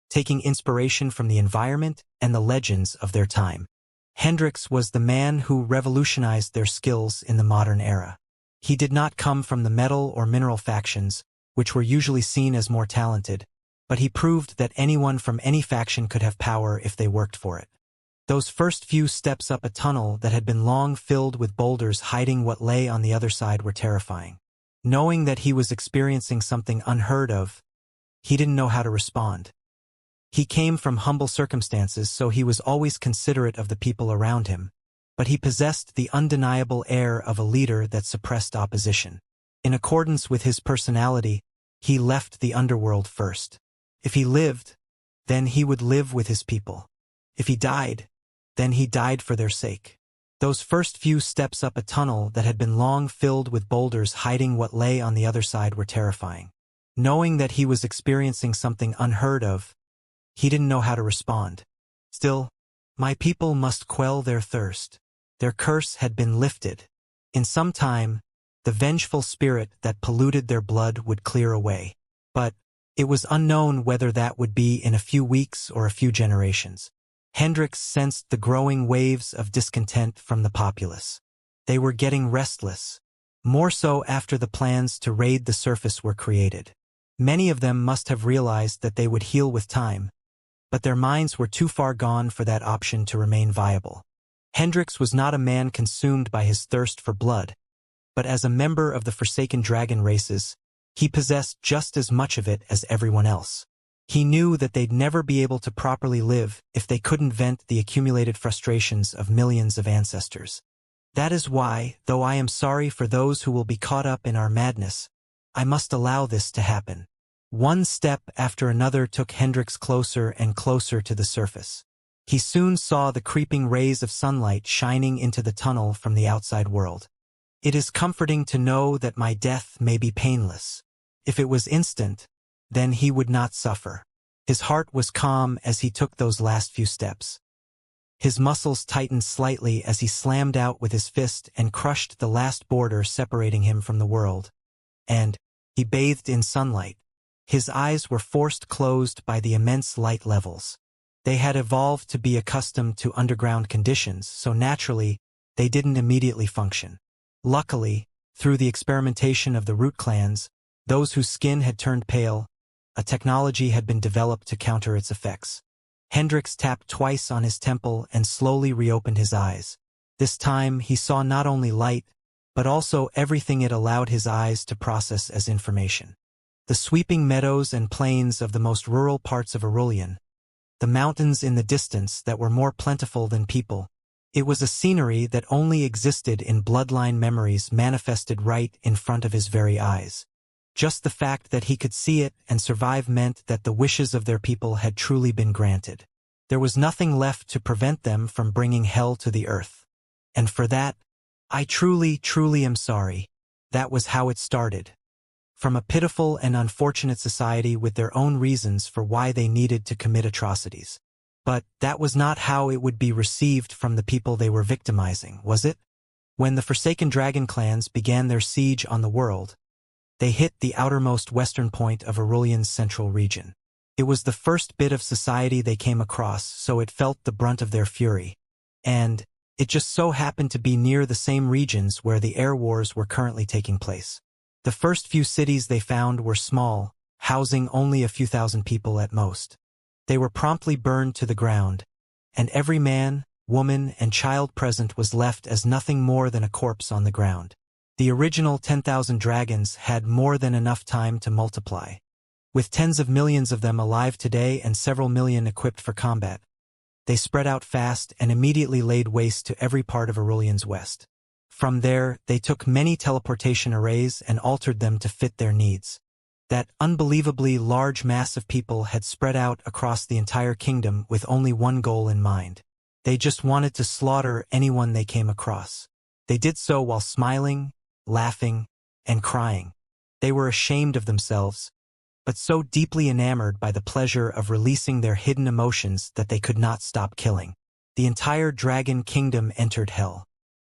taking inspiration from the environment and the legends of their time. Hendrix was the man who revolutionized their skills in the modern era. He did not come from the metal or mineral factions, which were usually seen as more talented, but he proved that anyone from any faction could have power if they worked for it. Those first few steps up a tunnel that had been long filled with boulders hiding what lay on the other side were terrifying. Knowing that he was experiencing something unheard of, he didn't know how to respond. He came from humble circumstances, so he was always considerate of the people around him, but he possessed the undeniable air of a leader that suppressed opposition. In accordance with his personality, he left the underworld first. If he lived, then he would live with his people. If he died, then he died for their sake. Those first few steps up a tunnel that had been long filled with boulders hiding what lay on the other side were terrifying. Knowing that he was experiencing something unheard of, he didn't know how to respond. Still, my people must quell their thirst. Their curse had been lifted. In some time, the vengeful spirit that polluted their blood would clear away. But it was unknown whether that would be in a few weeks or a few generations. Hendrix sensed the growing waves of discontent from the populace. They were getting restless, more so after the plans to raid the surface were created. Many of them must have realized that they would heal with time, but their minds were too far gone for that option to remain viable. Hendrix was not a man consumed by his thirst for blood, but as a member of the forsaken dragon races, he possessed just as much of it as everyone else. He knew that they'd never be able to properly live if they couldn't vent the accumulated frustrations of millions of ancestors. That is why, though I am sorry for those who will be caught up in our madness, I must allow this to happen. One step after another took Hendrix closer and closer to the surface. He soon saw the creeping rays of sunlight shining into the tunnel from the outside world. It is comforting to know that my death may be painless. If it was instant, then he would not suffer. His heart was calm as he took those last few steps. His muscles tightened slightly as he slammed out with his fist and crushed the last border separating him from the world. And he bathed in sunlight. His eyes were forced closed by the immense light levels. They had evolved to be accustomed to underground conditions, so naturally, they didn't immediately function. Luckily, through the experimentation of the root clans, those whose skin had turned pale, a technology had been developed to counter its effects. Hendrix tapped twice on his temple and slowly reopened his eyes. This time he saw not only light, but also everything it allowed his eyes to process as information. The sweeping meadows and plains of the most rural parts of Aurelian, the mountains in the distance that were more plentiful than people. It was a scenery that only existed in bloodline memories manifested right in front of his very eyes. Just the fact that he could see it and survive meant that the wishes of their people had truly been granted. There was nothing left to prevent them from bringing hell to the earth. And for that, I truly, truly am sorry. That was how it started. From a pitiful and unfortunate society with their own reasons for why they needed to commit atrocities. But that was not how it would be received from the people they were victimizing, was it? When the Forsaken Dragon clans began their siege on the world, they hit the outermost western point of Aurelian's central region. It was the first bit of society they came across, so it felt the brunt of their fury. And it just so happened to be near the same regions where the air wars were currently taking place. The first few cities they found were small, housing only a few thousand people at most. They were promptly burned to the ground, and every man, woman, and child present was left as nothing more than a corpse on the ground. The original 10,000 dragons had more than enough time to multiply. With tens of millions of them alive today and several million equipped for combat, they spread out fast and immediately laid waste to every part of Aurelian's west. From there, they took many teleportation arrays and altered them to fit their needs. That unbelievably large mass of people had spread out across the entire kingdom with only one goal in mind. They just wanted to slaughter anyone they came across. They did so while smiling, laughing, and crying. They were ashamed of themselves, but so deeply enamored by the pleasure of releasing their hidden emotions that they could not stop killing. The entire dragon kingdom entered hell.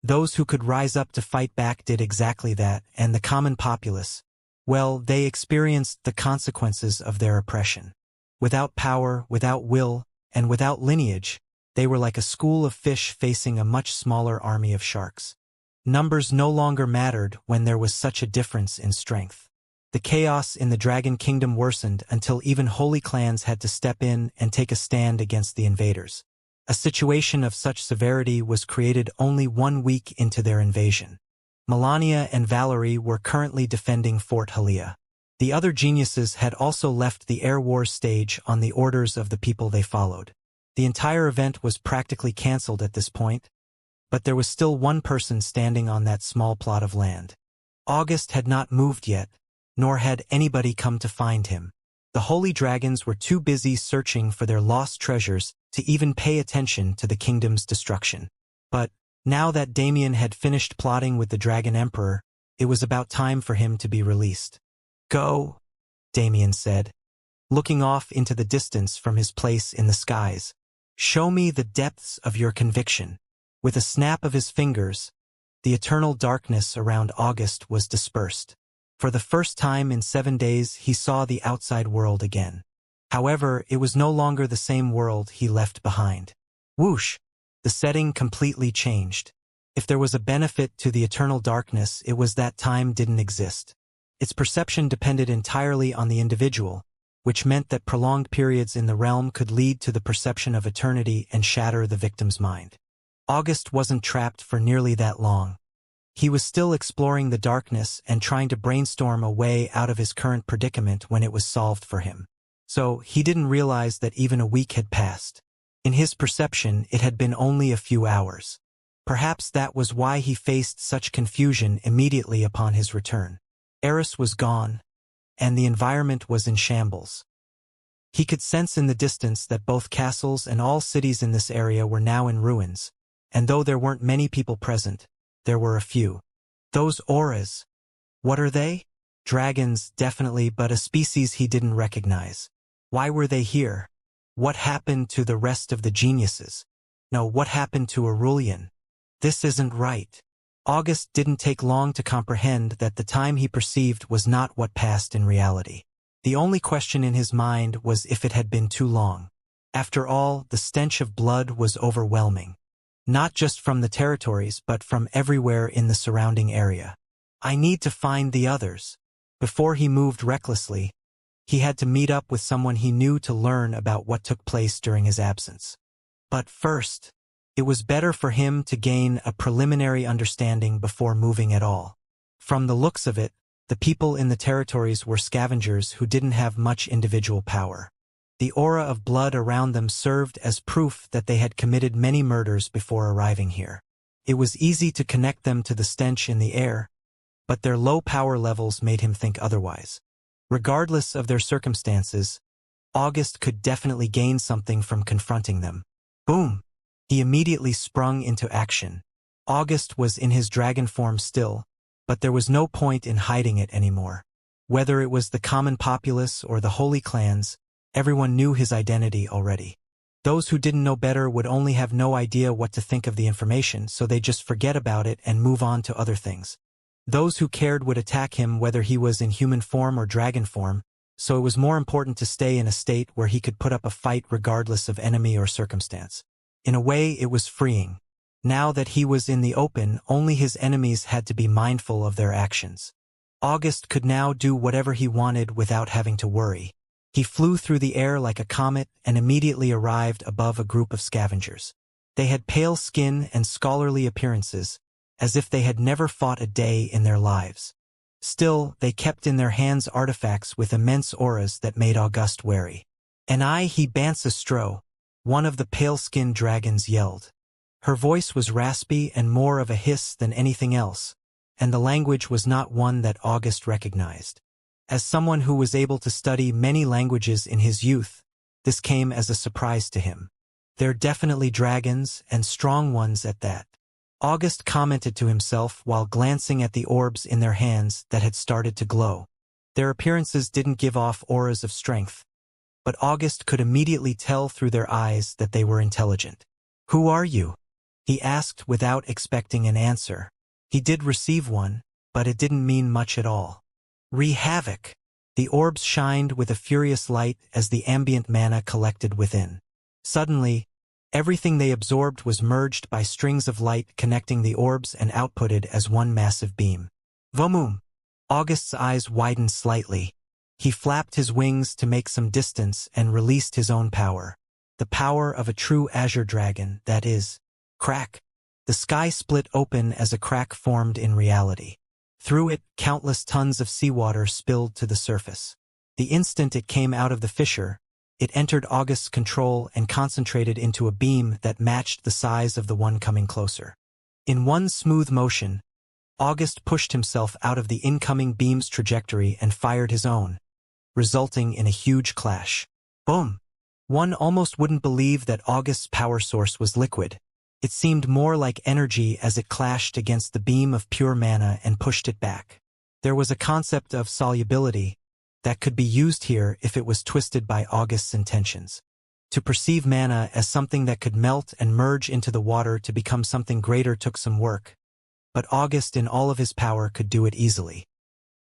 Those who could rise up to fight back did exactly that, and the common populace, well, they experienced the consequences of their oppression. Without power, without will, and without lineage, they were like a school of fish facing a much smaller army of sharks. Numbers no longer mattered when there was such a difference in strength. The chaos in the Dragon Kingdom worsened until even holy clans had to step in and take a stand against the invaders. A situation of such severity was created only 1 week into their invasion. Melania and Valerie were currently defending Fort Halia. The other geniuses had also left the Air Wars stage on the orders of the people they followed. The entire event was practically cancelled at this point, but there was still one person standing on that small plot of land. August had not moved yet, nor had anybody come to find him. The holy dragons were too busy searching for their lost treasures to even pay attention to the kingdom's destruction. But now that Damien had finished plotting with the Dragon Emperor, it was about time for him to be released. "Go," Damien said, looking off into the distance from his place in the skies. "Show me the depths of your conviction." With a snap of his fingers, the eternal darkness around August was dispersed. For the first time in 7 days, he saw the outside world again. However, it was no longer the same world he left behind. Whoosh! The setting completely changed. If there was a benefit to the eternal darkness, it was that time didn't exist. Its perception depended entirely on the individual, which meant that prolonged periods in the realm could lead to the perception of eternity and shatter the victim's mind. August wasn't trapped for nearly that long. He was still exploring the darkness and trying to brainstorm a way out of his current predicament when it was solved for him. So he didn't realize that even a week had passed. In his perception, it had been only a few hours. Perhaps that was why he faced such confusion immediately upon his return. Eris was gone, and the environment was in shambles. He could sense in the distance that both castles and all cities in this area were now in ruins, and though there weren't many people present, there were a few. Those auras. What are they? Dragons, definitely, but a species he didn't recognize. Why were they here? What happened to the rest of the geniuses? No, what happened to Aurelian? This isn't right. August didn't take long to comprehend that the time he perceived was not what passed in reality. The only question in his mind was if it had been too long. After all, the stench of blood was overwhelming. Not just from the territories, but from everywhere in the surrounding area. I need to find the others. Before he moved recklessly, he had to meet up with someone he knew to learn about what took place during his absence. But first, It was better for him to gain a preliminary understanding before moving at all. From the looks of it, the people in the territories were scavengers who didn't have much individual power. The aura of blood around them served as proof that they had committed many murders before arriving here. It was easy to connect them to the stench in the air, but their low power levels made him think otherwise. Regardless of their circumstances, August could definitely gain something from confronting them. Boom! He immediately sprung into action. August was in his dragon form still, but there was no point in hiding it anymore. Whether it was the common populace or the holy clans, everyone knew his identity already. Those who didn't know better would only have no idea what to think of the information, so they'd just forget about it and move on to other things. Those who cared would attack him whether he was in human form or dragon form, so it was more important to stay in a state where he could put up a fight regardless of enemy or circumstance. In a way, it was freeing. Now that he was in the open, only his enemies had to be mindful of their actions. August could now do whatever he wanted without having to worry. He flew through the air like a comet and immediately arrived above a group of scavengers. They had pale skin and scholarly appearances, as if they had never fought a day in their lives. Still, they kept in their hands artifacts with immense auras that made August wary. "And he Bansastro," one of the pale-skinned dragons yelled. Her voice was raspy and more of a hiss than anything else, and the language was not one that August recognized. As someone who was able to study many languages in his youth, this came as a surprise to him. "They're definitely dragons, and strong ones at that," August commented to himself while glancing at the orbs in their hands that had started to glow. Their appearances didn't give off auras of strength, but August could immediately tell through their eyes that they were intelligent. "Who are you?" he asked without expecting an answer. He did receive one, but it didn't mean much at all. "Havoc." The orbs shined with a furious light as the ambient mana collected within. Suddenly, everything they absorbed was merged by strings of light connecting the orbs and outputted as one massive beam. Vomum! August's eyes widened slightly. He flapped his wings to make some distance and released his own power. The power of a true azure dragon, that is. Crack! The sky split open as a crack formed in reality. Through it, countless tons of seawater spilled to the surface. The instant it came out of the fissure, it entered August's control and concentrated into a beam that matched the size of the one coming closer. In one smooth motion, August pushed himself out of the incoming beam's trajectory and fired his own, resulting in a huge clash. Boom! One almost wouldn't believe that August's power source was liquid. It seemed more like energy as it clashed against the beam of pure mana and pushed it back. There was a concept of solubility that could be used here if it was twisted by August's intentions. To perceive mana as something that could melt and merge into the water to become something greater took some work, but August in all of his power could do it easily.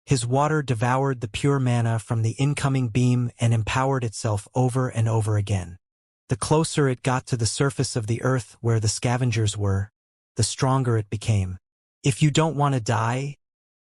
His water devoured the pure mana from the incoming beam and empowered itself over and over again. The closer it got to the surface of the earth where the scavengers were, the stronger it became. "If you don't want to die,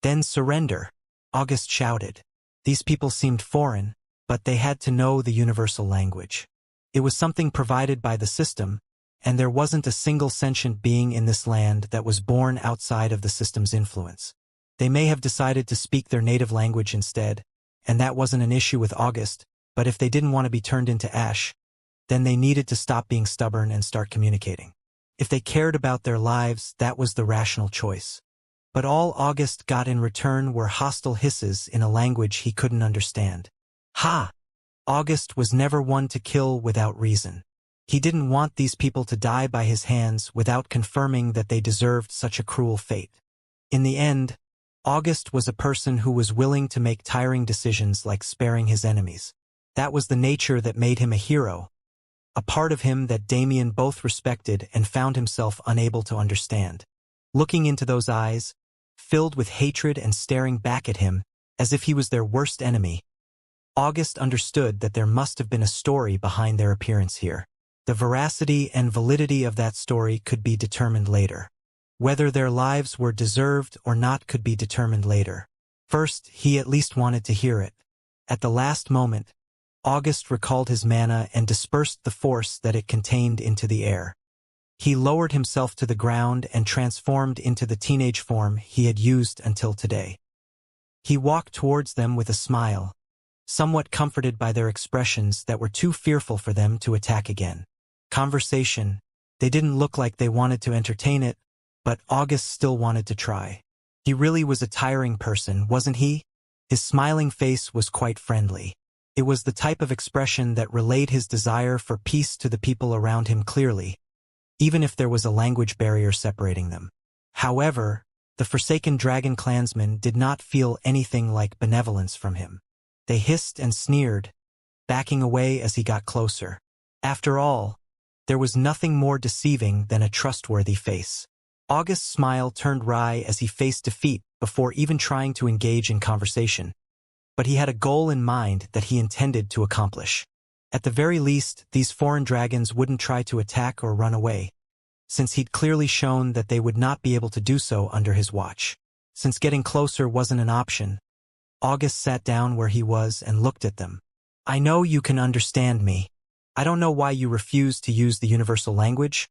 then surrender," August shouted. These people seemed foreign, but they had to know the universal language. It was something provided by the system, and there wasn't a single sentient being in this land that was born outside of the system's influence. They may have decided to speak their native language instead, and that wasn't an issue with August, but if they didn't want to be turned into ash, then they needed to stop being stubborn and start communicating. If they cared about their lives, that was the rational choice. But all August got in return were hostile hisses in a language he couldn't understand. August was never one to kill without reason. He didn't want these people to die by his hands without confirming that they deserved such a cruel fate. In the end, August was a person who was willing to make tiring decisions like sparing his enemies. That was the nature that made him a hero, a part of him that Damien both respected and found himself unable to understand. Looking into those eyes, filled with hatred and staring back at him, as if he was their worst enemy, August understood that there must have been a story behind their appearance here. The veracity and validity of that story could be determined later. Whether their lives were deserved or not could be determined later. First, he at least wanted to hear it. At the last moment, August recalled his mana and dispersed the force that it contained into the air. He lowered himself to the ground and transformed into the teenage form he had used until today. He walked towards them with a smile, somewhat comforted by their expressions that were too fearful for them to attack again. Conversation. They didn't look like they wanted to entertain it, but August still wanted to try. He really was a tiring person, wasn't he? His smiling face was quite friendly. It was the type of expression that relayed his desire for peace to the people around him clearly, even if there was a language barrier separating them. However, the Forsaken Dragon clansmen did not feel anything like benevolence from him. They hissed and sneered, backing away as he got closer. After all, there was nothing more deceiving than a trustworthy face. August's smile turned wry as he faced defeat before even trying to engage in conversation. But he had a goal in mind that he intended to accomplish. At the very least, these foreign dragons wouldn't try to attack or run away, since he'd clearly shown that they would not be able to do so under his watch. Since getting closer wasn't an option, August sat down where he was and looked at them. I know you can understand me. I don't know why you refuse to use the universal language,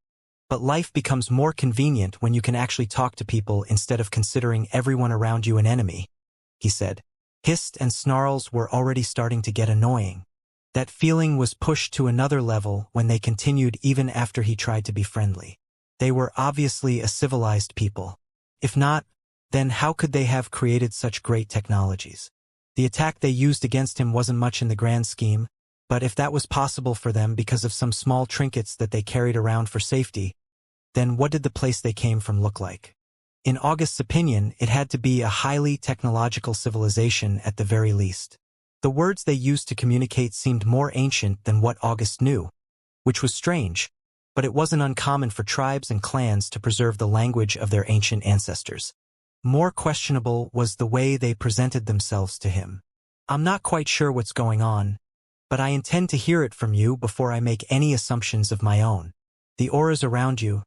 but life becomes more convenient when you can actually talk to people instead of considering everyone around you an enemy, he said. Hissed and snarls were already starting to get annoying. That feeling was pushed to another level when they continued even after he tried to be friendly. They were obviously a civilized people. If not, then how could they have created such great technologies? The attack they used against him wasn't much in the grand scheme, but if that was possible for them because of some small trinkets that they carried around for safety, then what did the place they came from look like? In August's opinion, it had to be a highly technological civilization at the very least. The words they used to communicate seemed more ancient than what August knew, which was strange, but it wasn't uncommon for tribes and clans to preserve the language of their ancient ancestors. More questionable was the way they presented themselves to him. I'm not quite sure what's going on, but I intend to hear it from you before I make any assumptions of my own. The auras around you.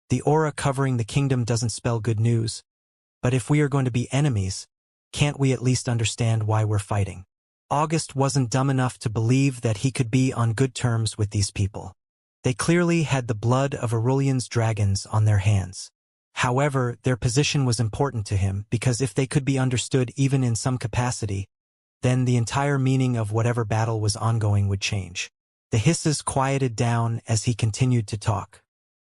The aura covering the kingdom doesn't spell good news, but if we are going to be enemies, can't we at least understand why we're fighting? August wasn't dumb enough to believe that he could be on good terms with these people. They clearly had the blood of Aurelian's dragons on their hands. However, their position was important to him because if they could be understood even in some capacity, then the entire meaning of whatever battle was ongoing would change. The hisses quieted down as he continued to talk.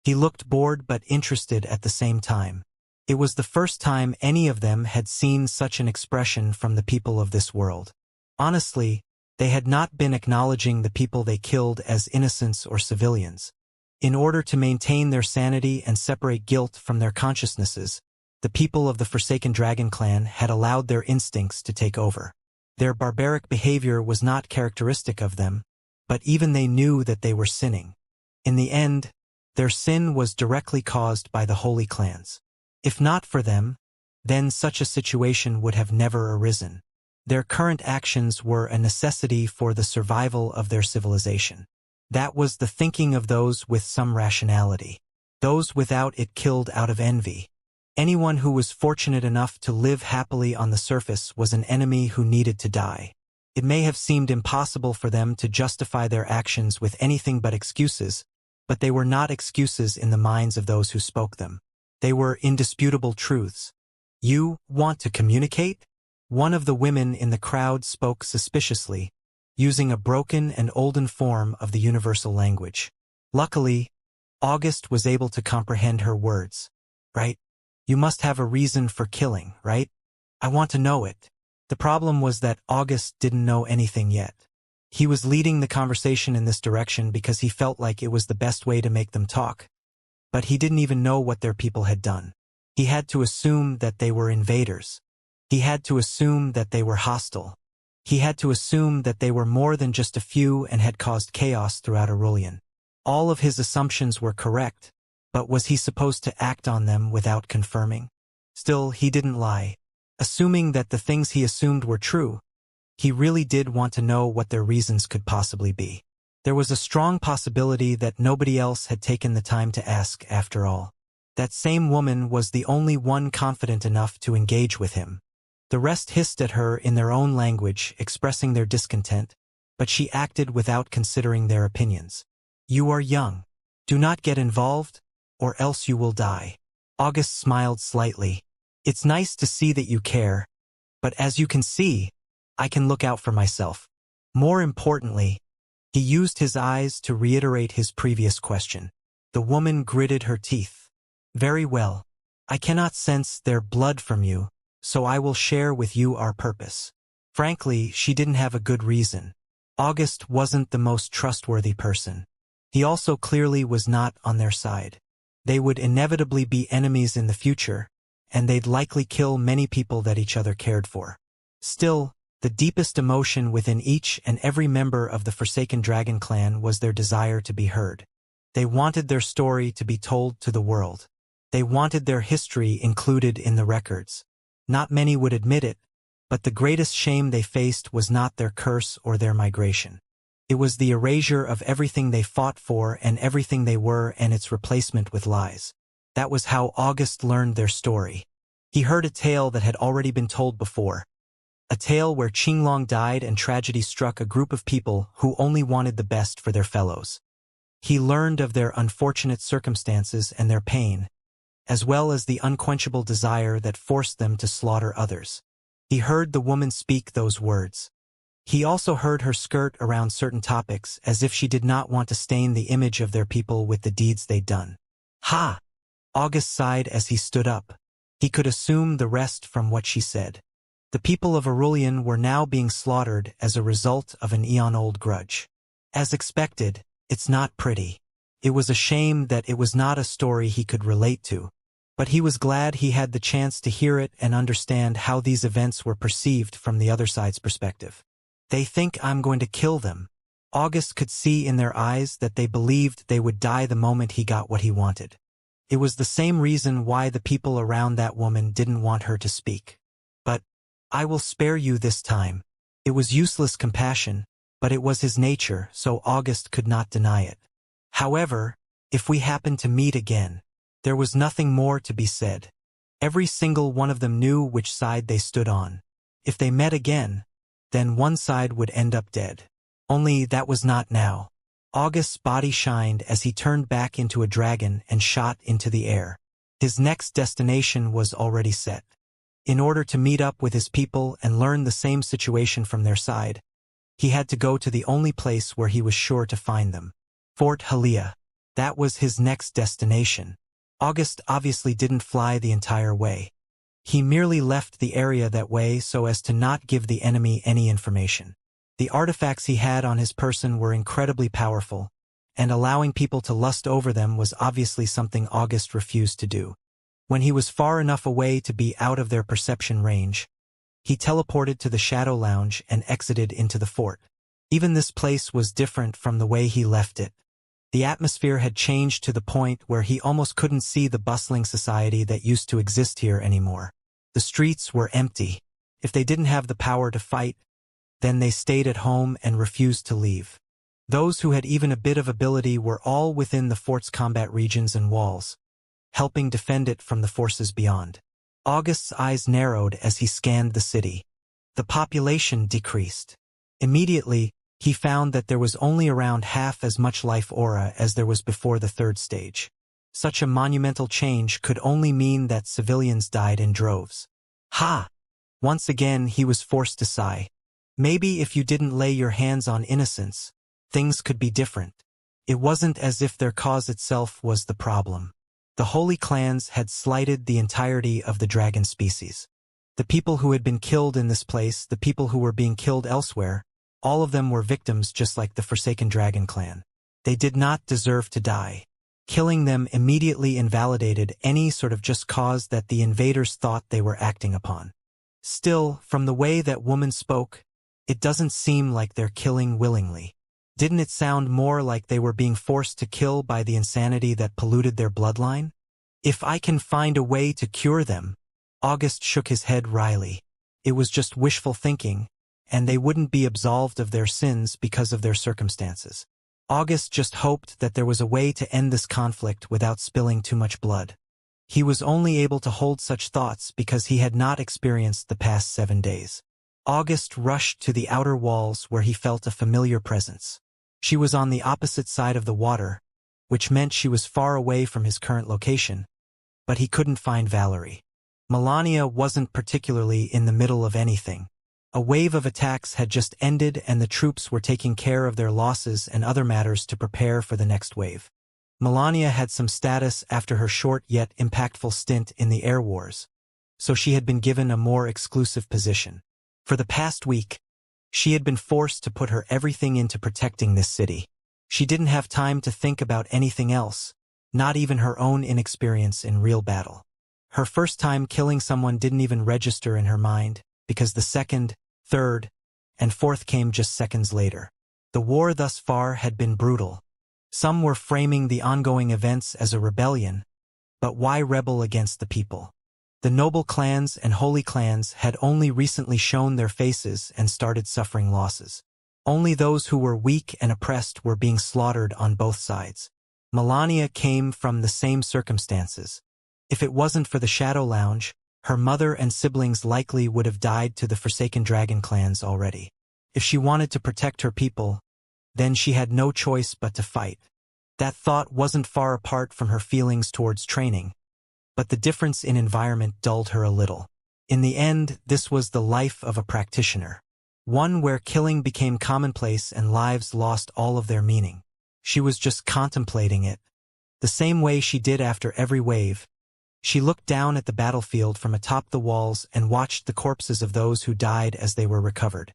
He looked bored but interested at the same time. It was the first time any of them had seen such an expression from the people of this world. Honestly, they had not been acknowledging the people they killed as innocents or civilians. In order to maintain their sanity and separate guilt from their consciousnesses, the people of the Forsaken Dragon clan had allowed their instincts to take over. Their barbaric behavior was not characteristic of them, but even they knew that they were sinning. In the end, their sin was directly caused by the holy clans. If not for them, then such a situation would have never arisen. Their current actions were a necessity for the survival of their civilization. That was the thinking of those with some rationality. Those without it killed out of envy. Anyone who was fortunate enough to live happily on the surface was an enemy who needed to die. It may have seemed impossible for them to justify their actions with anything but excuses, but they were not excuses in the minds of those who spoke them. They were indisputable truths. You want to communicate? One of the women in the crowd spoke suspiciously, using a broken and olden form of the universal language. Luckily, August was able to comprehend her words. Right? You must have a reason for killing, right? I want to know it. The problem was that August didn't know anything yet. He was leading the conversation in this direction because he felt like it was the best way to make them talk. But he didn't even know what their people had done. He had to assume that they were invaders. He had to assume that they were hostile. He had to assume that they were more than just a few and had caused chaos throughout Aurelian. All of his assumptions were correct, but was he supposed to act on them without confirming? Still, he didn't lie. Assuming that the things he assumed were true, he really did want to know what their reasons could possibly be. There was a strong possibility that nobody else had taken the time to ask after all. That same woman was the only one confident enough to engage with him. The rest hissed at her in their own language, expressing their discontent, but she acted without considering their opinions. You are young. Do not get involved, or else you will die. August smiled slightly. It's nice to see that you care, but as you can see, I can look out for myself. More importantly, he used his eyes to reiterate his previous question. The woman gritted her teeth. Very well. I cannot sense their blood from you, so I will share with you our purpose. Frankly, she didn't have a good reason. August wasn't the most trustworthy person. He also clearly was not on their side. They would inevitably be enemies in the future, and they'd likely kill many people that each other cared for. Still, the deepest emotion within each and every member of the Forsaken Dragon clan was their desire to be heard. They wanted their story to be told to the world. They wanted their history included in the records. Not many would admit it, but the greatest shame they faced was not their curse or their migration. It was the erasure of everything they fought for and everything they were and its replacement with lies. That was how August learned their story. He heard a tale that had already been told before. A tale where Qinglong died and tragedy struck a group of people who only wanted the best for their fellows. He learned of their unfortunate circumstances and their pain, as well as the unquenchable desire that forced them to slaughter others. He heard the woman speak those words. He also heard her skirt around certain topics as if she did not want to stain the image of their people with the deeds they'd done. Ha! August sighed as he stood up. He could assume the rest from what she said. The people of Aurelian were now being slaughtered as a result of an eon-old grudge. As expected, it's not pretty. It was a shame that it was not a story he could relate to, but he was glad he had the chance to hear it and understand how these events were perceived from the other side's perspective. They think I'm going to kill them. August could see in their eyes that they believed they would die the moment he got what he wanted. It was the same reason why the people around that woman didn't want her to speak. But I will spare you this time. It was useless compassion, but it was his nature, so August could not deny it. However, if we happened to meet again, there was nothing more to be said. Every single one of them knew which side they stood on. If they met again, then one side would end up dead. Only that was not now. August's body shined as he turned back into a dragon and shot into the air. His next destination was already set. In order to meet up with his people and learn the same situation from their side, he had to go to the only place where he was sure to find them. Fort Halia. That was his next destination. August obviously didn't fly the entire way. He merely left the area that way so as to not give the enemy any information. The artifacts he had on his person were incredibly powerful, and allowing people to lust over them was obviously something August refused to do. When he was far enough away to be out of their perception range, he teleported to the Shadow Lounge and exited into the fort. Even this place was different from the way he left it. The atmosphere had changed to the point where he almost couldn't see the bustling society that used to exist here anymore. The streets were empty. If they didn't have the power to fight, then they stayed at home and refused to leave. Those who had even a bit of ability were all within the fort's combat regions and walls, helping defend it from the forces beyond. August's eyes narrowed as he scanned the city. The population decreased. Immediately, he found that there was only around half as much life aura as there was before the third stage. Such a monumental change could only mean that civilians died in droves. Ha! Once again he was forced to sigh. Maybe if you didn't lay your hands on innocents, things could be different. It wasn't as if their cause itself was the problem. The holy clans had slighted the entirety of the dragon species. The people who had been killed in this place, the people who were being killed elsewhere, all of them were victims just like the Forsaken Dragon clan. They did not deserve to die. Killing them immediately invalidated any sort of just cause that the invaders thought they were acting upon. Still, from the way that woman spoke, it doesn't seem like they're killing willingly. Didn't it sound more like they were being forced to kill by the insanity that polluted their bloodline? If I can find a way to cure them, August shook his head wryly. It was just wishful thinking, and they wouldn't be absolved of their sins because of their circumstances. August just hoped that there was a way to end this conflict without spilling too much blood. He was only able to hold such thoughts because he had not experienced the past 7 days. August rushed to the outer walls where he felt a familiar presence. She was on the opposite side of the water, which meant she was far away from his current location, but he couldn't find Valerie. Melania wasn't particularly in the middle of anything. A wave of attacks had just ended and the troops were taking care of their losses and other matters to prepare for the next wave. Melania had some status after her short yet impactful stint in the air wars, so she had been given a more exclusive position. For the past week, she had been forced to put her everything into protecting this city. She didn't have time to think about anything else, not even her own inexperience in real battle. Her first time killing someone didn't even register in her mind, because the second, third, and fourth came just seconds later. The war thus far had been brutal. Some were framing the ongoing events as a rebellion, but why rebel against the people? The noble clans and holy clans had only recently shown their faces and started suffering losses. Only those who were weak and oppressed were being slaughtered on both sides. Melania came from the same circumstances. If it wasn't for the Shadow Lounge, her mother and siblings likely would have died to the Forsaken Dragon clans already. If she wanted to protect her people, then she had no choice but to fight. That thought wasn't far apart from her feelings towards training, but the difference in environment dulled her a little. In the end, this was the life of a practitioner. One where killing became commonplace and lives lost all of their meaning. She was just contemplating it, the same way she did after every wave. She looked down at the battlefield from atop the walls and watched the corpses of those who died as they were recovered.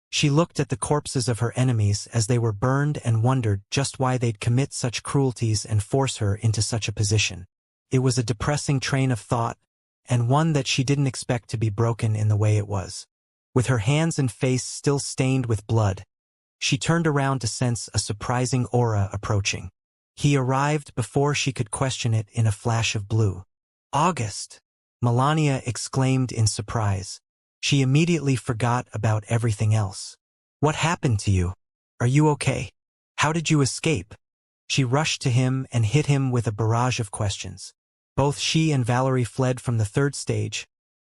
She looked at the corpses of her enemies as they were burned and wondered just why they'd commit such cruelties and force her into such a position. It was a depressing train of thought, and one that she didn't expect to be broken in the way it was. With her hands and face still stained with blood, she turned around to sense a surprising aura approaching. He arrived before she could question it in a flash of blue. "August!" Melania exclaimed in surprise. She immediately forgot about everything else. "What happened to you? Are you okay? How did you escape?" She rushed to him and hit him with a barrage of questions. Both she and Valerie fled from the third stage,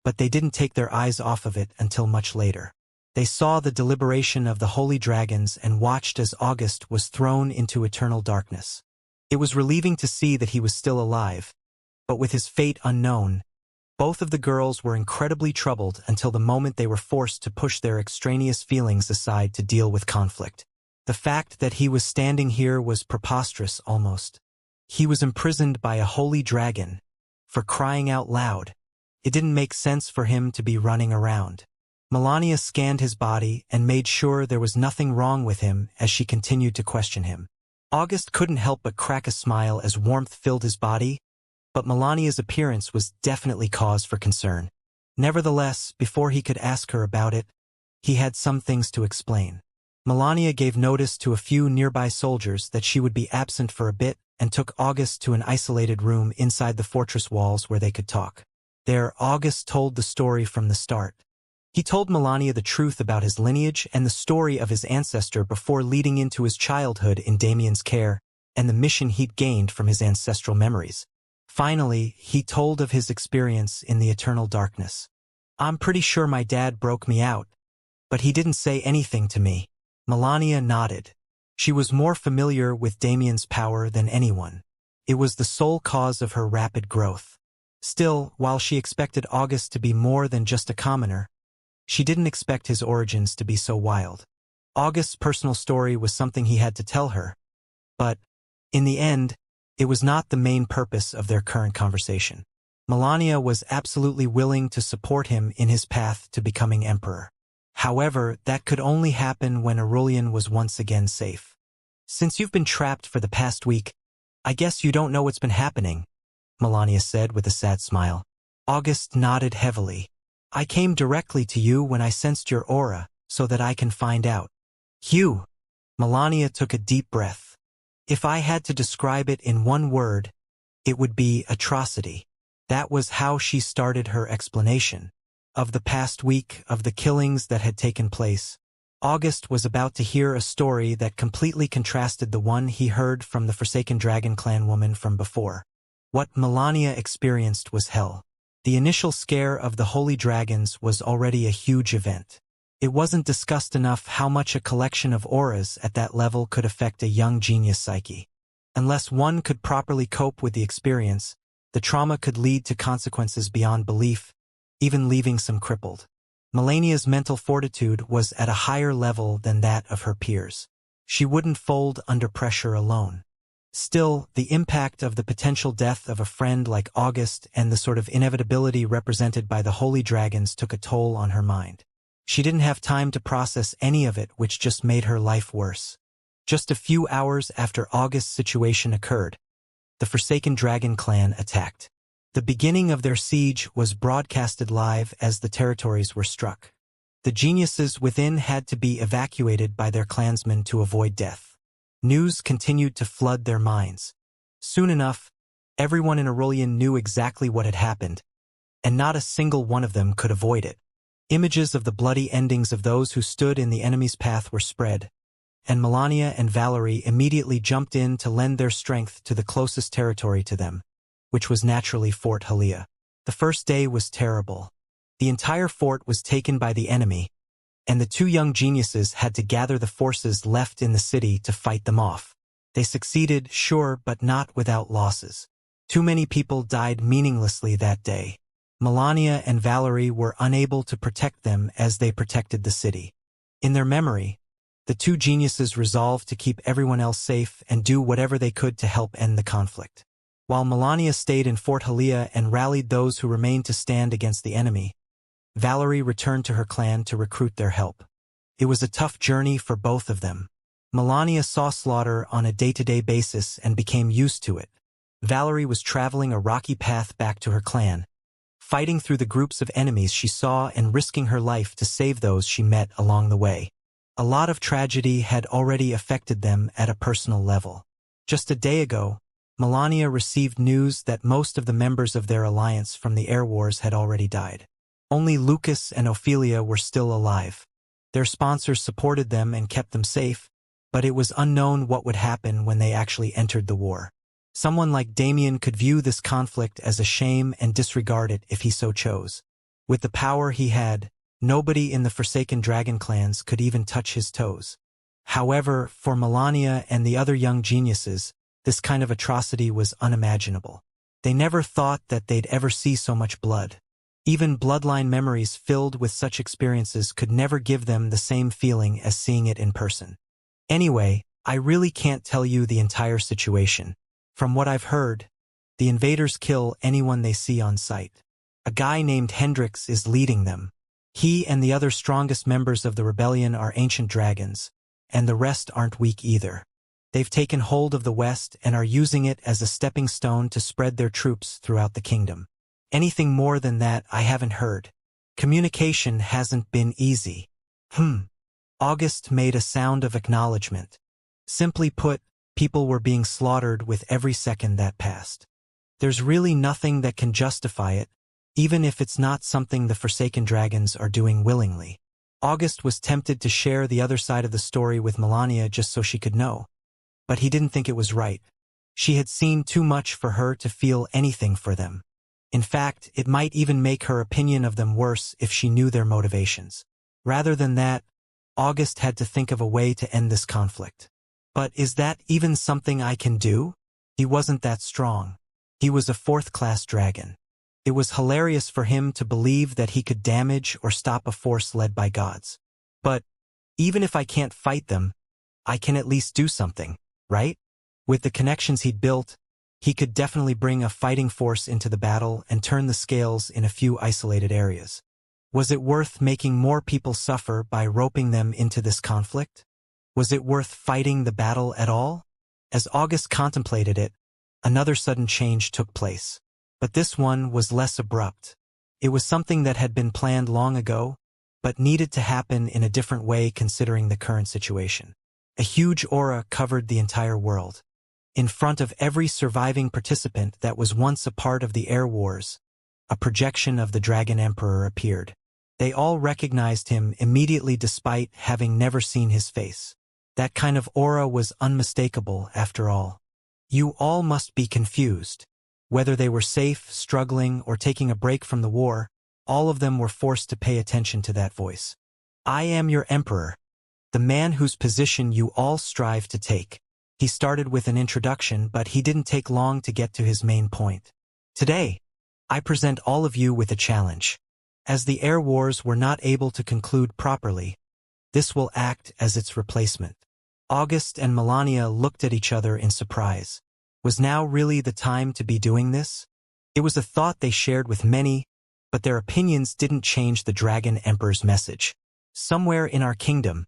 but they didn't take their eyes off of it until much later. They saw the deliberation of the holy dragons and watched as August was thrown into eternal darkness. It was relieving to see that he was still alive, but with his fate unknown, both of the girls were incredibly troubled until the moment they were forced to push their extraneous feelings aside to deal with conflict. The fact that he was standing here was preposterous almost. He was imprisoned by a holy dragon. For crying out loud, it didn't make sense for him to be running around. Melania scanned his body and made sure there was nothing wrong with him as she continued to question him. August couldn't help but crack a smile as warmth filled his body, but Melania's appearance was definitely cause for concern. Nevertheless, before he could ask her about it, he had some things to explain. Melania gave notice to a few nearby soldiers that she would be absent for a bit and took August to an isolated room inside the fortress walls where they could talk. There, August told the story from the start. He told Melania the truth about his lineage and the story of his ancestor before leading into his childhood in Damien's care and the mission he'd gained from his ancestral memories. Finally, he told of his experience in the eternal darkness. "I'm pretty sure my dad broke me out, but he didn't say anything to me." Melania nodded. She was more familiar with Damien's power than anyone. It was the sole cause of her rapid growth. Still, while she expected August to be more than just a commoner, she didn't expect his origins to be so wild. August's personal story was something he had to tell her, but, in the end, it was not the main purpose of their current conversation. Melania was absolutely willing to support him in his path to becoming emperor. However, that could only happen when Aurelian was once again safe. "Since you've been trapped for the past week, I guess you don't know what's been happening," Melania said with a sad smile. August nodded heavily. "I came directly to you when I sensed your aura, so that I can find out." "Hugh!" Melania took a deep breath. If I had to describe it in one word, it would be atrocity. That was how she started her explanation. Of the past week, of the killings that had taken place, August was about to hear a story that completely contrasted the one he heard from the Forsaken Dragon clan woman from before. What Melania experienced was hell. The initial scare of the holy dragons was already a huge event. It wasn't discussed enough how much a collection of auras at that level could affect a young genius psyche. Unless one could properly cope with the experience, the trauma could lead to consequences beyond belief, even leaving some crippled. Melania's mental fortitude was at a higher level than that of her peers. She wouldn't fold under pressure alone. Still, the impact of the potential death of a friend like August and the sort of inevitability represented by the holy dragons took a toll on her mind. She didn't have time to process any of it, which just made her life worse. Just a few hours after August's situation occurred, the Forsaken Dragon clan attacked. The beginning of their siege was broadcasted live as the territories were struck. The geniuses within had to be evacuated by their clansmen to avoid death. News continued to flood their minds. Soon enough, everyone in Aurelian knew exactly what had happened, and not a single one of them could avoid it. Images of the bloody endings of those who stood in the enemy's path were spread, and Melania and Valerie immediately jumped in to lend their strength to the closest territory to them, which was naturally Fort Halia. The first day was terrible. The entire fort was taken by the enemy, and the two young geniuses had to gather the forces left in the city to fight them off. They succeeded, sure, but not without losses. Too many people died meaninglessly that day. Melania and Valerie were unable to protect them as they protected the city. In their memory, the two geniuses resolved to keep everyone else safe and do whatever they could to help end the conflict. While Melania stayed in Fort Halia and rallied those who remained to stand against the enemy, Valerie returned to her clan to recruit their help. It was a tough journey for both of them. Melania saw slaughter on a day-to-day basis and became used to it. Valerie was traveling a rocky path back to her clan, fighting through the groups of enemies she saw and risking her life to save those she met along the way. A lot of tragedy had already affected them at a personal level. Just a day ago, Melania received news that most of the members of their alliance from the air wars had already died. Only Lucas and Ophelia were still alive. Their sponsors supported them and kept them safe, but it was unknown what would happen when they actually entered the war. Someone like Damien could view this conflict as a shame and disregard it if he so chose. With the power he had, nobody in the Forsaken Dragon clans could even touch his toes. However, for Melania and the other young geniuses, this kind of atrocity was unimaginable. They never thought that they'd ever see so much blood. Even bloodline memories filled with such experiences could never give them the same feeling as seeing it in person. Anyway, I really can't tell you the entire situation. From what I've heard, the invaders kill anyone they see on sight. A guy named Hendrix is leading them. He and the other strongest members of the rebellion are ancient dragons, and the rest aren't weak either. They've taken hold of the West and are using it as a stepping stone to spread their troops throughout the kingdom. Anything more than that I haven't heard. Communication hasn't been easy. August made a sound of acknowledgement. Simply put, people were being slaughtered with every second that passed. There's really nothing that can justify it, even if it's not something the Forsaken Dragons are doing willingly. August was tempted to share the other side of the story with Melania just so she could know. But he didn't think it was right. She had seen too much for her to feel anything for them. In fact, it might even make her opinion of them worse if she knew their motivations. Rather than that, August had to think of a way to end this conflict. But is that even something I can do? He wasn't that strong. He was a fourth-class dragon. It was hilarious for him to believe that he could damage or stop a force led by gods. But even if I can't fight them, I can at least do something, right? With the connections he'd built, he could definitely bring a fighting force into the battle and turn the scales in a few isolated areas. Was it worth making more people suffer by roping them into this conflict? Was it worth fighting the battle at all? As August contemplated it, another sudden change took place. But this one was less abrupt. It was something that had been planned long ago, but needed to happen in a different way considering the current situation. A huge aura covered the entire world. In front of every surviving participant that was once a part of the Air Wars, a projection of the Dragon Emperor appeared. They all recognized him immediately despite having never seen his face. That kind of aura was unmistakable, after all. You all must be confused. Whether they were safe, struggling, or taking a break from the war, all of them were forced to pay attention to that voice. I am your emperor, the man whose position you all strive to take. He started with an introduction, but he didn't take long to get to his main point. Today, I present all of you with a challenge. As the air wars were not able to conclude properly, this will act as its replacement. August and Melania looked at each other in surprise. Was now really the time to be doing this? It was a thought they shared with many, but their opinions didn't change the Dragon Emperor's message. Somewhere in our kingdom,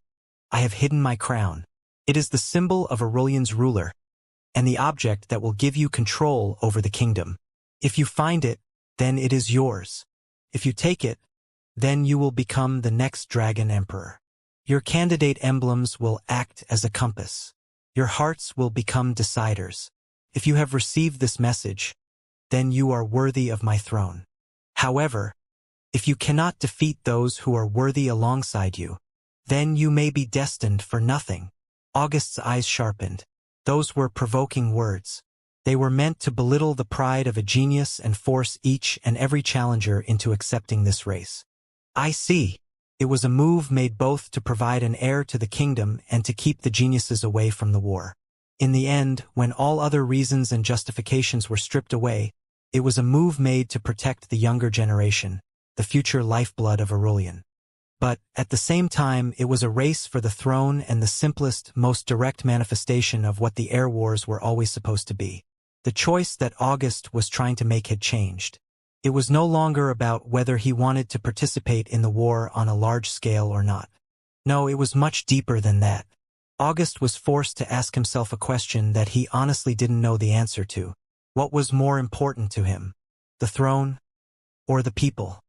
I have hidden my crown. It is the symbol of Aurelian's ruler, and the object that will give you control over the kingdom. If you find it, then it is yours. If you take it, then you will become the next Dragon Emperor. Your candidate emblems will act as a compass. Your hearts will become deciders. If you have received this message, then you are worthy of my throne. However, if you cannot defeat those who are worthy alongside you, then you may be destined for nothing. August's eyes sharpened. Those were provoking words. They were meant to belittle the pride of a genius and force each and every challenger into accepting this race. I see. It was a move made both to provide an heir to the kingdom and to keep the geniuses away from the war. In the end, when all other reasons and justifications were stripped away, it was a move made to protect the younger generation, the future lifeblood of Aurelian. But, at the same time, it was a race for the throne and the simplest, most direct manifestation of what the air wars were always supposed to be. The choice that August was trying to make had changed. It was no longer about whether he wanted to participate in the war on a large scale or not. No, it was much deeper than that. August was forced to ask himself a question that he honestly didn't know the answer to. What was more important to him? The throne or the people?